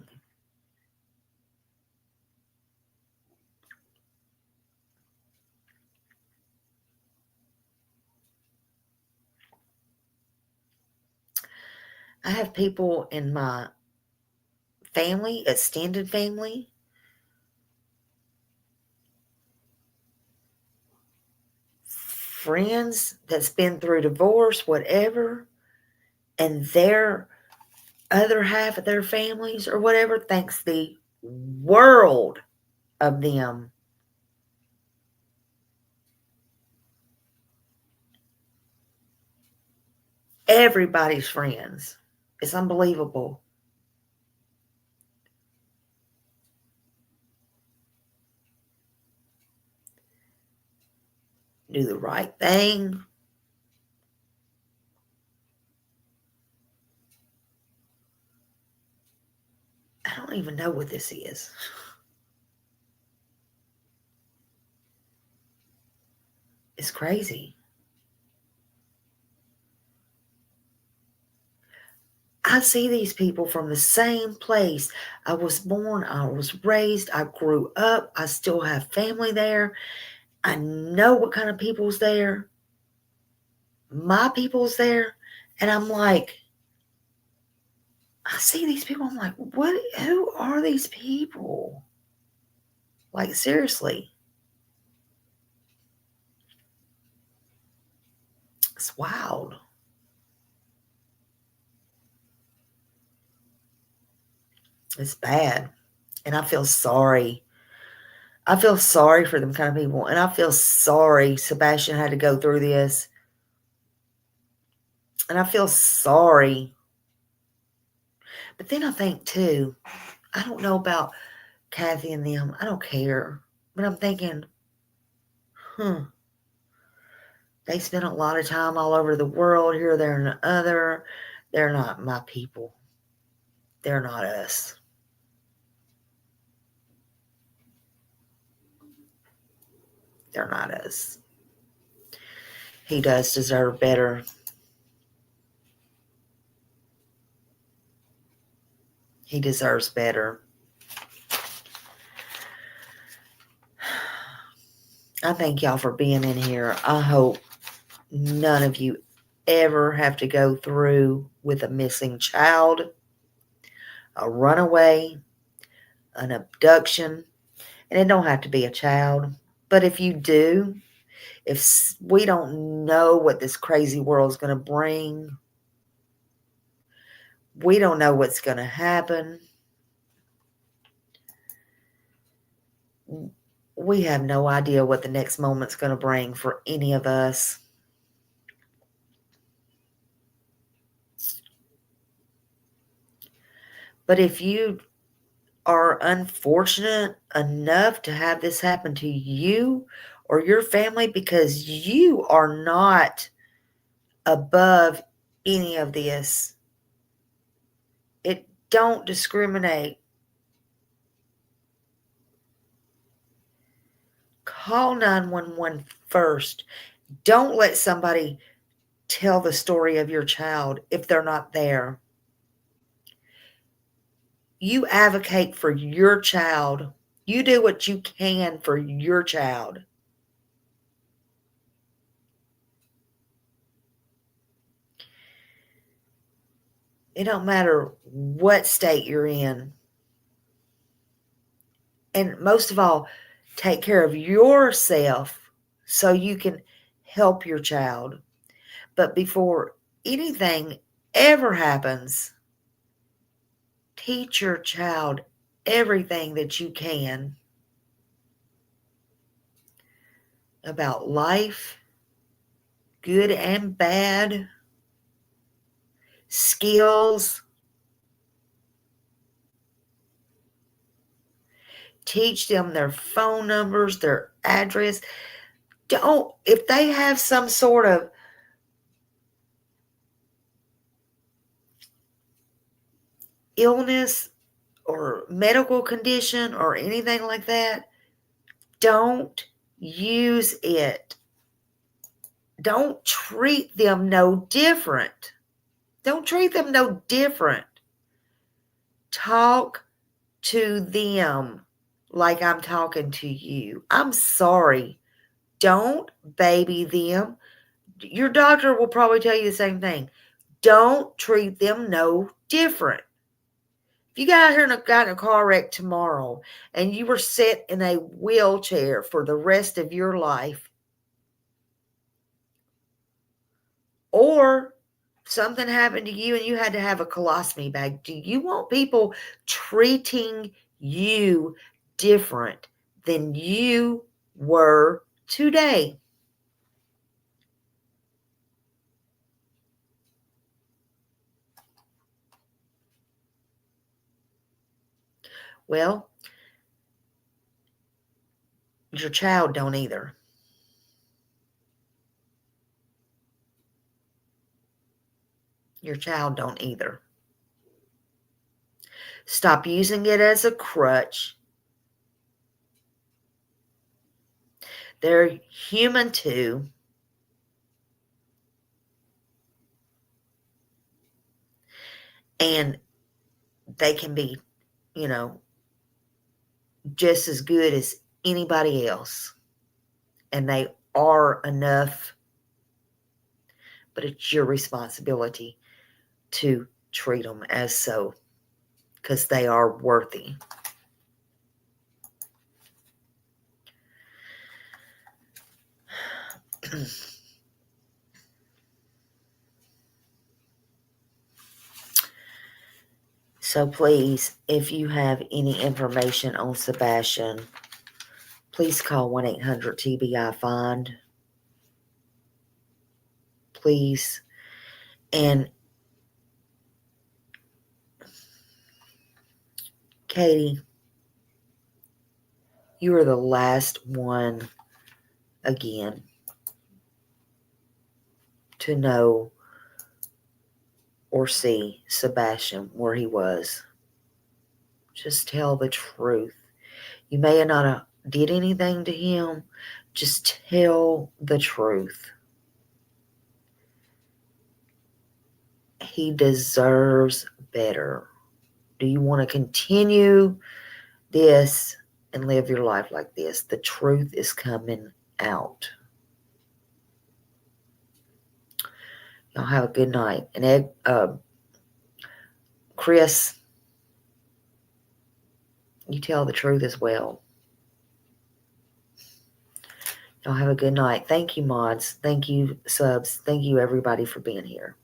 I have people in my family, extended family, friends that's been through divorce, whatever, and their other half of their families or whatever thinks the world of them. Everybody's friends. It's unbelievable. Do the right thing. I don't even know what this is. It's crazy. I see these people from the same place. I was born, I was raised, I grew up, I still have family there. I know what kind of people's there. My people's there. And I'm like, I see these people, I'm like, who are these people? Like, seriously. It's wild. It's bad. And I feel sorry. I feel sorry for them kind of people. And I feel sorry Sebastian had to go through this. And I feel sorry. But then I think, too, I don't know about Kathy and them. I don't care. But I'm thinking, they spend a lot of time all over the world, here, there, and the other. They're not my people. They're not us. They're not us. He does deserve better. He deserves better. I thank y'all for being in here. I hope none of you ever have to go through with a missing child, a runaway, an abduction. And it don't have to be a child. But if you do, if we don't know what this crazy world is going to bring, we don't know what's going to happen. We have no idea what the next moment's going to bring for any of us. But if you are unfortunate enough to have this happen to you or your family, because you are not above any of this, it don't discriminate. Call 911 first. Don't let somebody tell the story of your child if they're not there. You advocate for your child. You do what you can for your child. It don't matter what state you're in. And most of all, take care of yourself so you can help your child. But before anything ever happens, teach your child everything that you can about life, good and bad, skills. Teach them their phone numbers, their address. Don't, if they have some sort of illness or medical condition or anything like that, don't use it. Don't treat them no different. Don't treat them no different. Talk to them like I'm talking to you. I'm sorry. Don't baby them. Your doctor will probably tell you the same thing. Don't treat them no different. If you got out here and got in a car wreck tomorrow and you were set in a wheelchair for the rest of your life, or something happened to you and you had to have a colostomy bag, do you want people treating you different than you were today? Well, your child don't either. Your child don't either. Stop using it as a crutch. They're human too. And they can be, just as good as anybody else. And they are enough. But it's your responsibility to treat them as so, because they are worthy. So please, if you have any information on Sebastian, please call 1-800-TBI-FIND. Please. And Katie, you are the last one again to know or see Sebastian where he was. Just tell the truth. You may not have did anything to him. Just tell the truth. He deserves better. Do you want to continue this and live your life like this? The truth is coming out. Y'all have a good night. And Ed, Chris, you tell the truth as well. Y'all have a good night. Thank you, mods. Thank you, subs. Thank you, everybody, for being here.